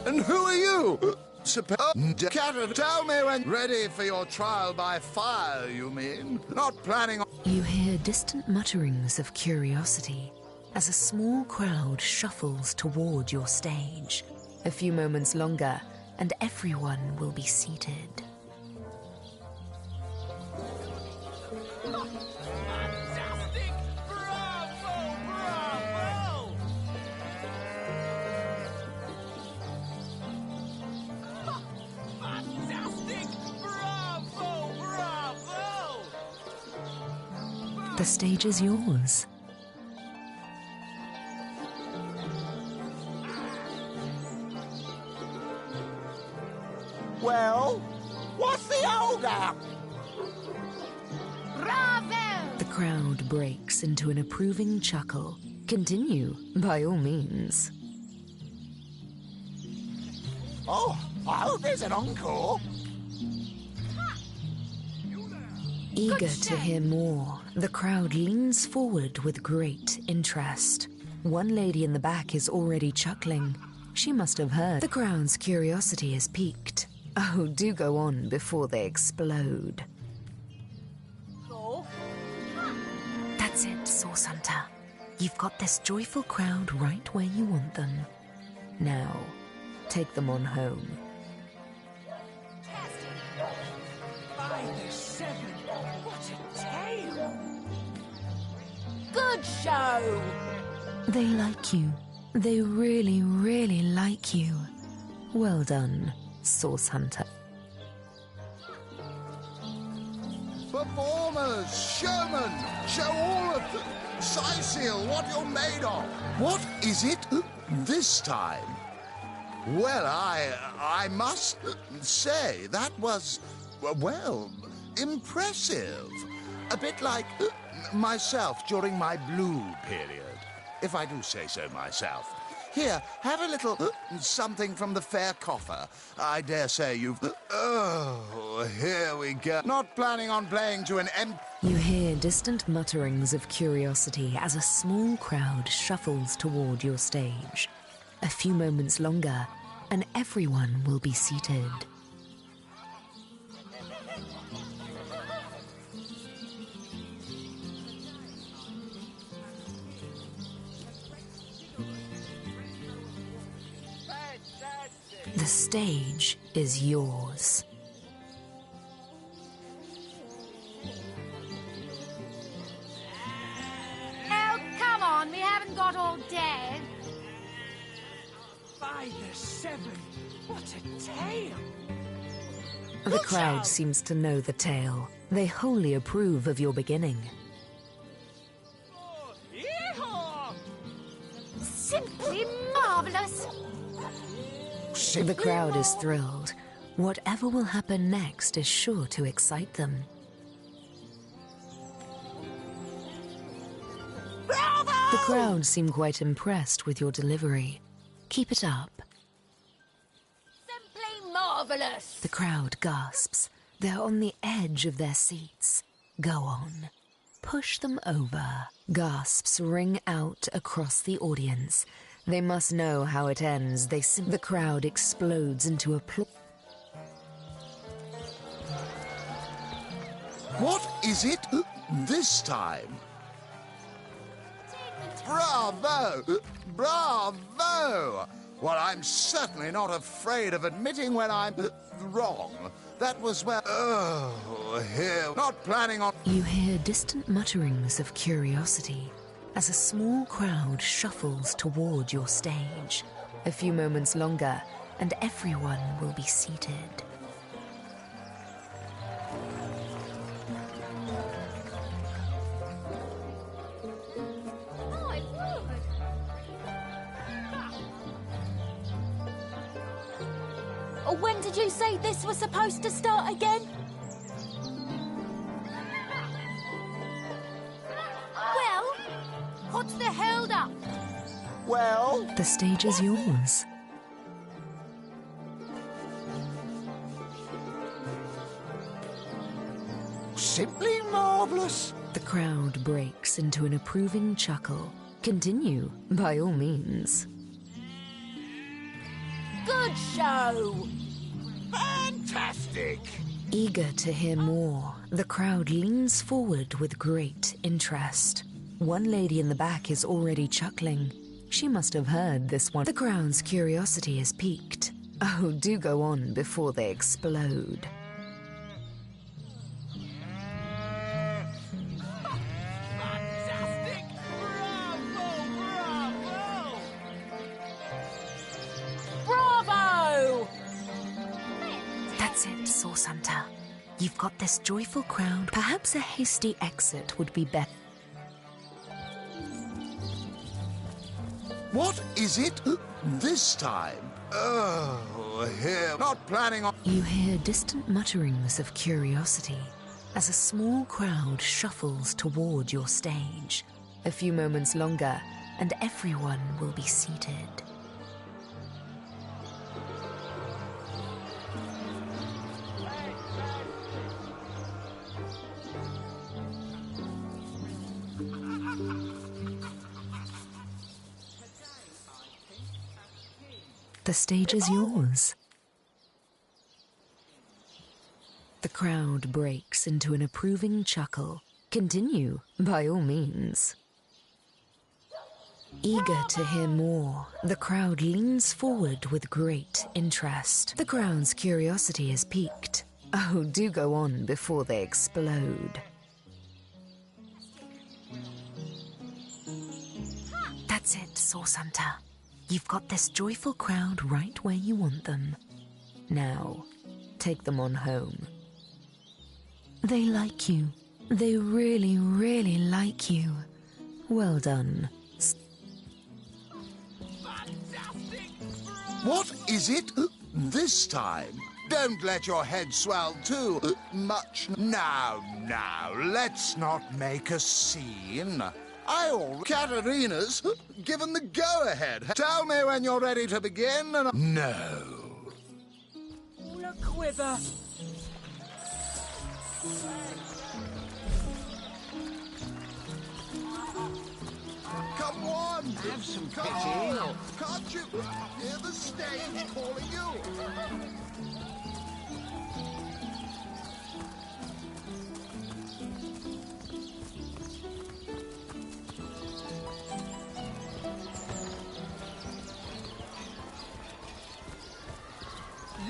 Speaker 5: And who are you? Tell me when ready for your trial by fire, you mean? Not planning on...
Speaker 3: You hear distant mutterings of curiosity as a small crowd shuffles toward your stage. A few moments longer, and everyone will be seated.
Speaker 19: Fantastic! Bravo! Bravo! Fantastic! Bravo! Bravo!
Speaker 3: The stage is yours.
Speaker 19: Well, what's the hold-up?
Speaker 17: Bravo!
Speaker 3: The crowd breaks into an approving chuckle. Continue, by all means.
Speaker 19: Oh, I hope there's an encore.
Speaker 3: Eager to hear more, the crowd leans forward with great interest. One lady in the back is already chuckling. She must have heard. The crowd's curiosity is piqued. Oh, do go on before they explode. That's it, Source Hunter. You've got this joyful crowd right where you want them. Now, take them on home.
Speaker 15: 5 to 7. What a tale!
Speaker 18: Good show!
Speaker 3: They like you. They really, really like you. Well done, Source Hunter.
Speaker 5: Performers, showmen, show all of them. Sicil, what you're made of. What is it this time? Well, I must say, that was, well, impressive. A bit like myself during my blue period, if I do say so myself. Here, have a little something from the fair coffer. I dare say you've... Oh, here we go. Not planning on playing to an empty...
Speaker 3: You hear distant mutterings of curiosity as a small crowd shuffles toward your stage. A few moments longer, and everyone will be seated. The stage is yours.
Speaker 17: El
Speaker 15: not all dead.
Speaker 16: By the seven, what a tale!
Speaker 3: The crowd seems to know the tale. They wholly approve of your beginning.
Speaker 15: Simply marvelous.
Speaker 3: The crowd is thrilled. Whatever will happen next is sure to excite them.
Speaker 15: Bravo!
Speaker 3: The crowd seem quite impressed with your delivery. Keep it up.
Speaker 15: Simply marvelous.
Speaker 3: The crowd gasps. They're on the edge of their seats. Go on. Push them over. Gasps ring out across the audience. They must know how it ends. The crowd explodes into applause.
Speaker 21: What is it this time? Bravo! Bravo! Well, I'm certainly not afraid of admitting when I'm wrong. That was where... Oh, here. Not planning on...
Speaker 3: You hear distant mutterings of curiosity as a small crowd shuffles toward your stage. A few moments longer, and everyone will be seated.
Speaker 18: When did you say this was supposed to start again?
Speaker 15: Well, what's the hold up?
Speaker 21: Well...
Speaker 3: The stage is yours.
Speaker 21: Simply marvelous.
Speaker 3: The crowd breaks into an approving chuckle. Continue, by all means.
Speaker 15: Good show.
Speaker 21: Fantastic.
Speaker 3: Eager to hear more, the crowd leans forward with great interest. One lady in the back is already chuckling. She must have heard this one. The crowd's curiosity is piqued. Oh, do go on before they explode.
Speaker 15: Fantastic! Bravo! Bravo! Bravo!
Speaker 3: That's it, Source Hunter. You've got this joyful crowd. Perhaps a hasty exit would be better.
Speaker 21: What is it this time? Oh, here. Not planning on...
Speaker 3: You hear distant mutterings of curiosity as a small crowd shuffles toward your stage. A few moments longer, and everyone will be seated. The stage is yours. The crowd breaks into an approving chuckle. Continue, by all means. Eager to hear more, the crowd leans forward with great interest. The crowd's curiosity is piqued. Oh, do go on before they explode. That's it, Source Hunter. You've got this joyful crowd right where you want them. Now, take them on home. They like you. They really, really like you. Well done.
Speaker 21: What is it this time? Don't let your head swell too much. Now, let's not make a scene. Katarina's given the go-ahead. Tell me when you're ready to begin and... No.
Speaker 15: All a quiver.
Speaker 21: Come on!
Speaker 19: Have some
Speaker 21: Come
Speaker 19: pity.
Speaker 21: on. Can't you hear the stage calling you?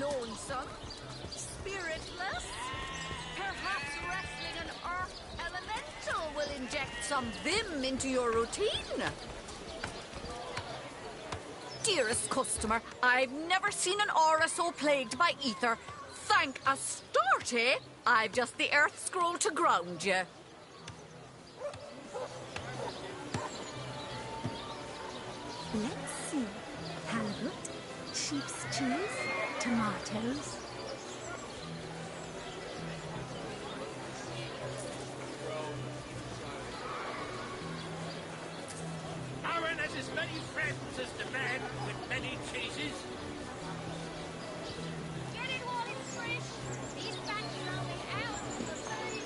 Speaker 18: Lonesome? Spiritless? Perhaps wrestling an earth elemental will inject some vim into your routine? Dearest customer, I've never seen an aura so plagued by ether. Thank Astarte, I've just the earth scroll to ground you.
Speaker 17: Let's see. Halibut, sheep's cheese, tomatoes.
Speaker 19: Aaron has as many friends as the man with many cheeses.
Speaker 15: Get it while it's fresh. These batches only ours from the sea.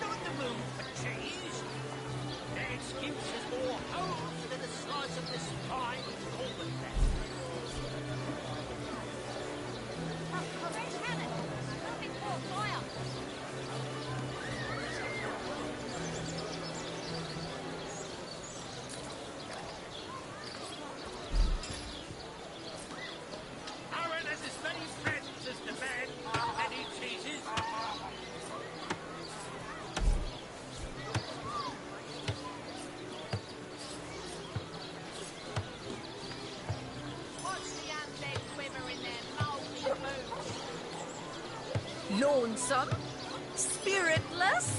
Speaker 19: Not in the mood for cheese. Their excuse is more holes than a slice of this fine golden bread.
Speaker 15: Fresh haddock. Nothing for a fire.
Speaker 19: Aaron has as many friends as the man with many cheeses.
Speaker 15: Watch the undead quiver in their mouldy boots.
Speaker 18: Lonesome? Spiritless?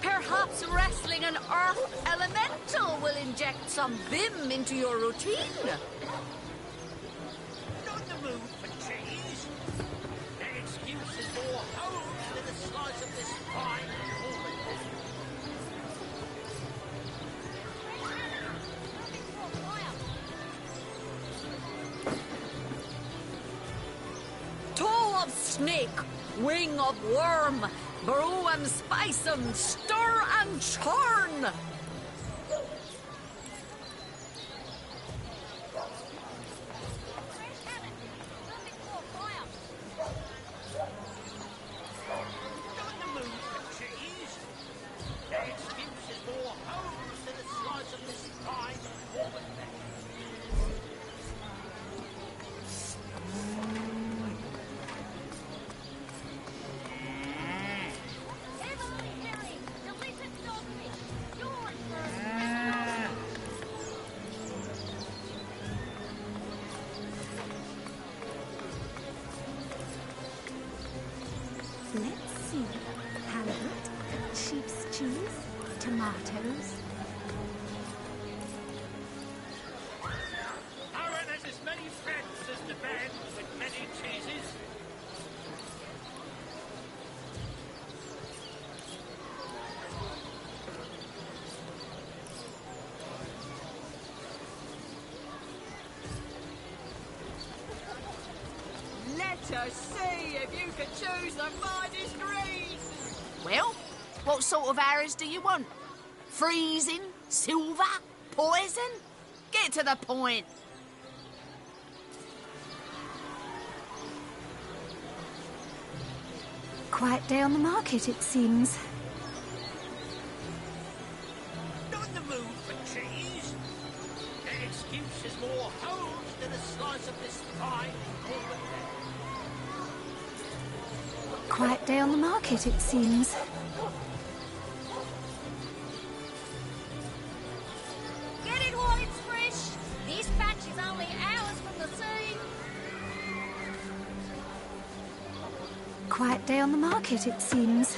Speaker 18: Perhaps wrestling an earth elemental will inject some vim into your routine.
Speaker 19: Not in the mood for cheese. Their excuse is more holes than a slice of this fine golden bread.
Speaker 18: Toe of snake, wing of worm, brew and spice 'em, stir and churn.
Speaker 19: Not in the mood for cheese. Their excuse is more holes than a slice of this fine golden bread.
Speaker 15: Emily, Harry, delicious dogfish. Yours for a
Speaker 17: Let's see. Halibut, sheep's cheese, tomatoes.
Speaker 19: Aaron has as many friends as the man with many cheeses.
Speaker 18: Let us see if you can choose the finest green.
Speaker 8: Well, what sort of arrows do you want? Freezing? Silver? Poison? Get to the point.
Speaker 17: Quiet day on the market, it seems.
Speaker 19: Not in the mood for cheese. Their excuse is more holes than a slice of this fine golden bread.
Speaker 17: Quiet day on the market, it seems.
Speaker 15: Get it while it's fresh. This batch is only ours from the sea.
Speaker 17: Quiet day on the market, it seems.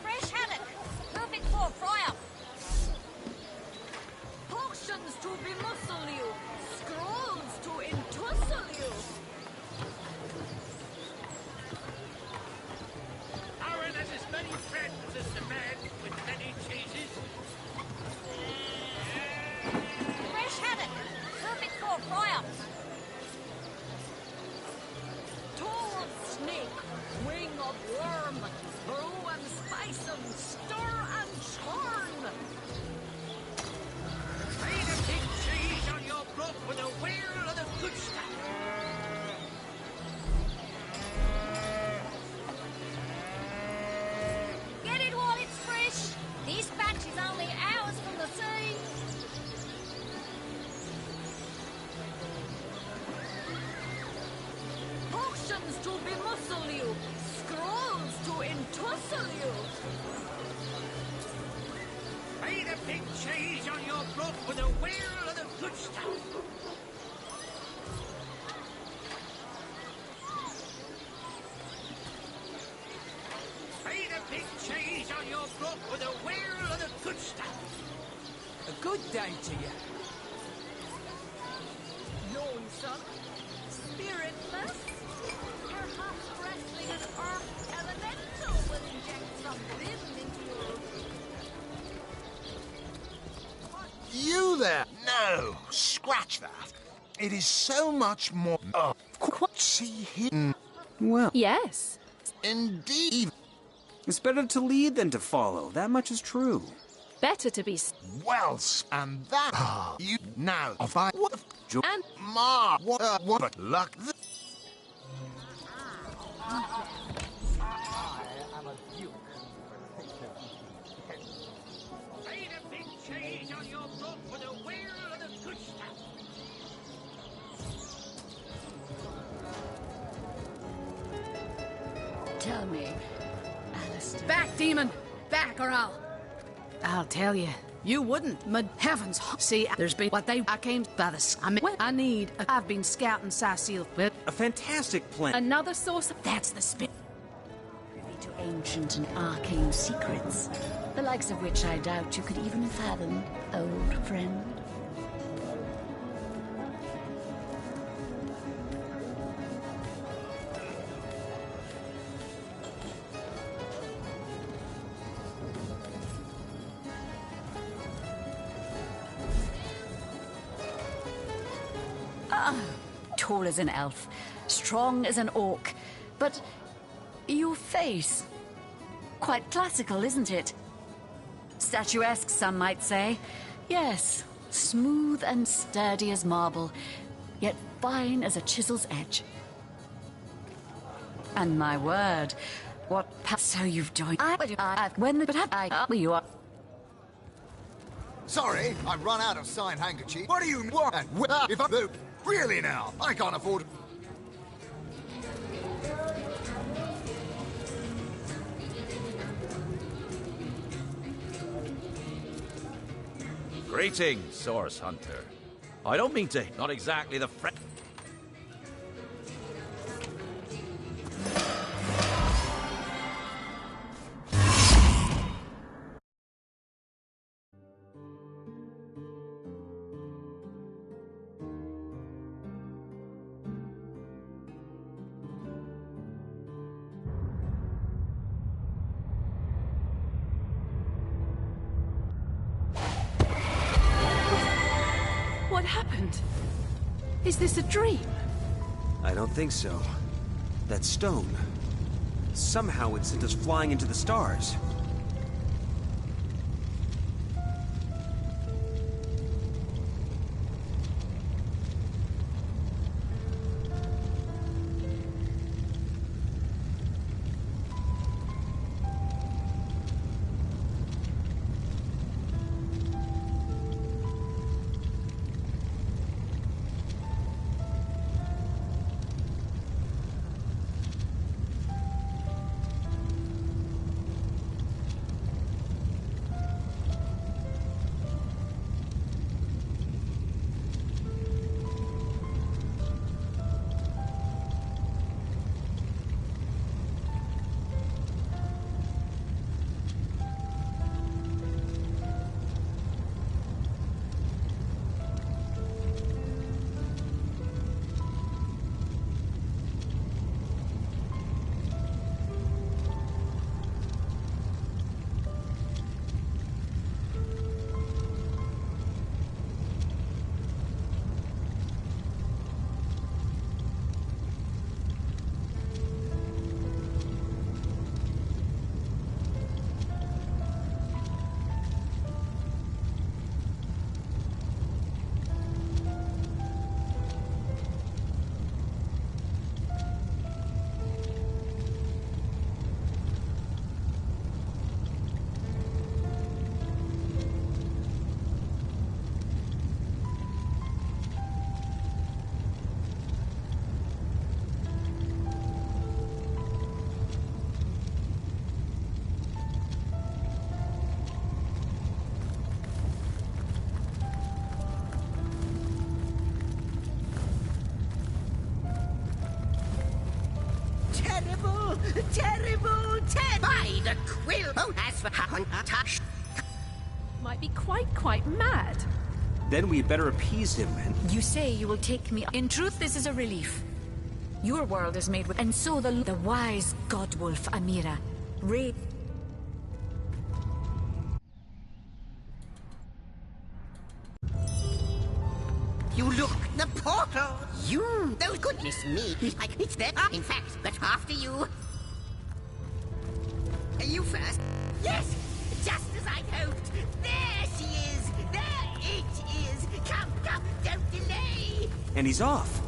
Speaker 15: Fresh haddock. Perfect for a fry-up.
Speaker 18: Potions to bemuscle you, scrolls to entussle you.
Speaker 19: Aaron has as many friends as the man with many cheeses.
Speaker 18: to bemuscle you, scrolls to entussle you.
Speaker 19: Pay the big cheese on your blood for the wheel of the good stuff. Pay the big cheese on your blood for the wheel of the good stuff.
Speaker 16: A good day to you.
Speaker 18: Lonesome, spiritless, perhaps wrestling an earth elemental will inject some vim into you.
Speaker 21: You there? No, scratch that. It is so much more. See hidden.
Speaker 2: Well.
Speaker 17: Yes.
Speaker 21: Indeed.
Speaker 2: It's better to lead than to follow. That much is true.
Speaker 17: Better to be.
Speaker 21: Well, and that. You now. If I. What? And Ma. What luck.
Speaker 19: Pay the big cheese on your blood for the wheel of the good stuff.
Speaker 6: Tell me, Alistair.
Speaker 4: Back, demon! Back, or I'll tell you. You wouldn't. Mud heavens. See, there's been what I came by the. I need. I've been scouting Cecile.
Speaker 2: A fantastic plan.
Speaker 4: Another source. That's the spit.
Speaker 6: Privy to ancient and arcane secrets, the likes of which I doubt you could even fathom, old friend. Tall as an elf, strong as an orc, but your face, quite classical, isn't it? Statuesque, some might say. Yes, smooth and sturdy as marble, yet fine as a chisel's edge. And my word, what so you've joined? You are.
Speaker 7: Sorry, I've run out of signed handkerchief. What do you want? And if I do, really now, I can't afford.
Speaker 9: Greetings, Source Hunter. I don't mean to. Not exactly the friend.
Speaker 4: What happened? Is this a dream?
Speaker 2: I don't think so. That stone. Somehow it sent us flying into the stars.
Speaker 10: Terrible, by the quill. Oh, as for touch.
Speaker 17: Might be quite mad.
Speaker 2: Then we better appease him and...
Speaker 6: You say you will take me. In truth, this is a relief. Your world is made with... And so the wise godwolf Amira...
Speaker 10: You look, the portal! You! Oh, goodness me! It's there, in fact, but after you. You first. Yes! Just as I'd hoped! There she is! There it is! Come, don't delay!
Speaker 2: And he's off!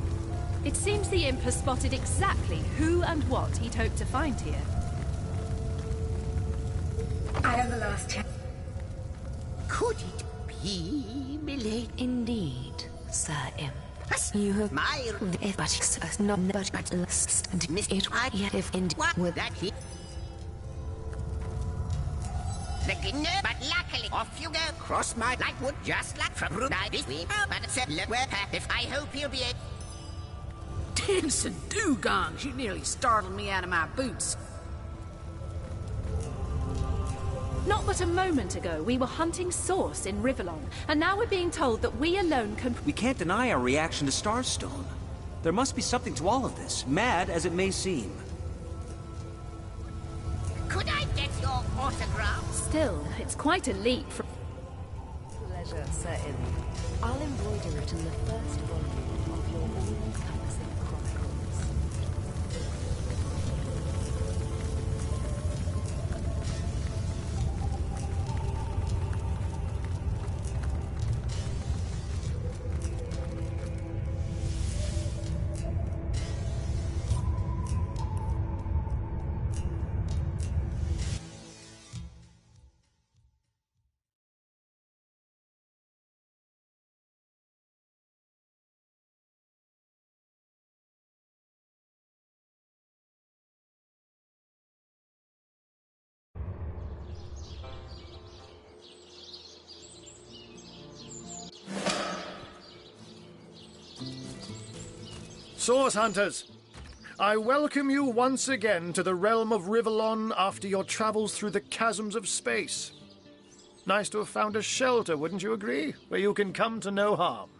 Speaker 17: It seems the imp has spotted exactly who and what he'd hoped to find here.
Speaker 3: I am the last chance.
Speaker 10: Could it be, milady?
Speaker 3: Indeed, Sir Imp. You have
Speaker 10: my
Speaker 3: but not but last and miss it. I have in with
Speaker 10: that he. But luckily, off you go. Cross my lightwood just like from Brunei this week. But it's if I hope he'll be a.
Speaker 4: Dancing dugong! She nearly startled me out of my boots.
Speaker 17: Not but a moment ago, we were hunting Source in Rivellon, and now we're being told that we alone can...
Speaker 2: We can't deny our reaction to Starstone. There must be something to all of this, mad as it may seem.
Speaker 10: Could I get your autograph?
Speaker 17: Still, it's quite a leap from...
Speaker 3: Pleasure, Sir Imp. I'll embroider it in the first volume of your all-encompassing chronicles.
Speaker 13: Source Hunters, I welcome you once again to the realm of Rivellon after your travels through the chasms of space. Nice to have found a shelter, wouldn't you agree? Where you can come to no harm.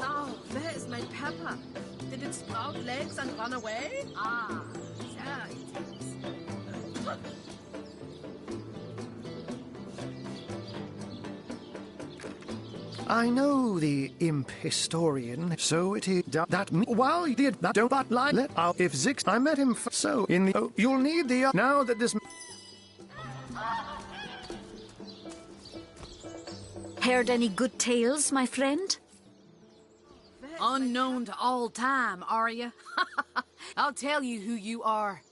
Speaker 4: Oh, where is my pepper? Did it sprout legs and run away? Ah, yeah, it is.
Speaker 13: I know the imp historian, so it is that while he did that don't but lie let out if Zix I met him so in the you'll need the now that this
Speaker 6: Heard any good tales, my friend?
Speaker 4: Unknown to all time, are you? I'll tell you who you are.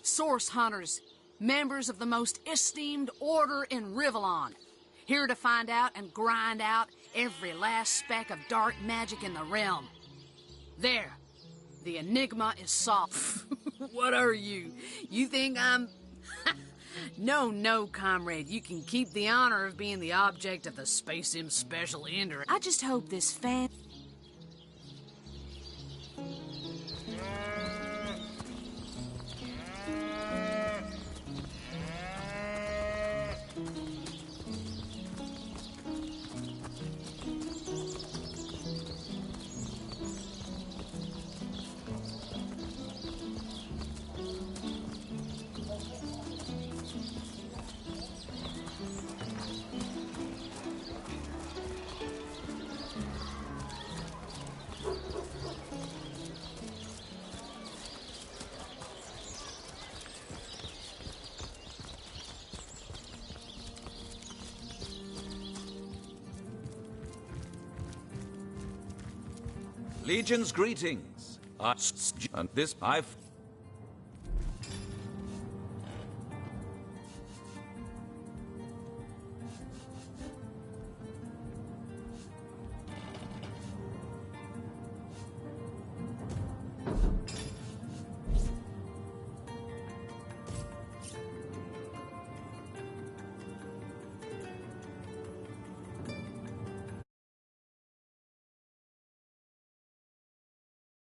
Speaker 4: Source Hunters, members of the most esteemed order in Rivellon. Here to find out and grind out every last speck of dark magic in the realm. There, the enigma is solved. What are you? You think I'm... No, comrade. You can keep the honor of being the object of the Space Sim special ender. I just hope this fan...
Speaker 9: Legion's greetings. And this I've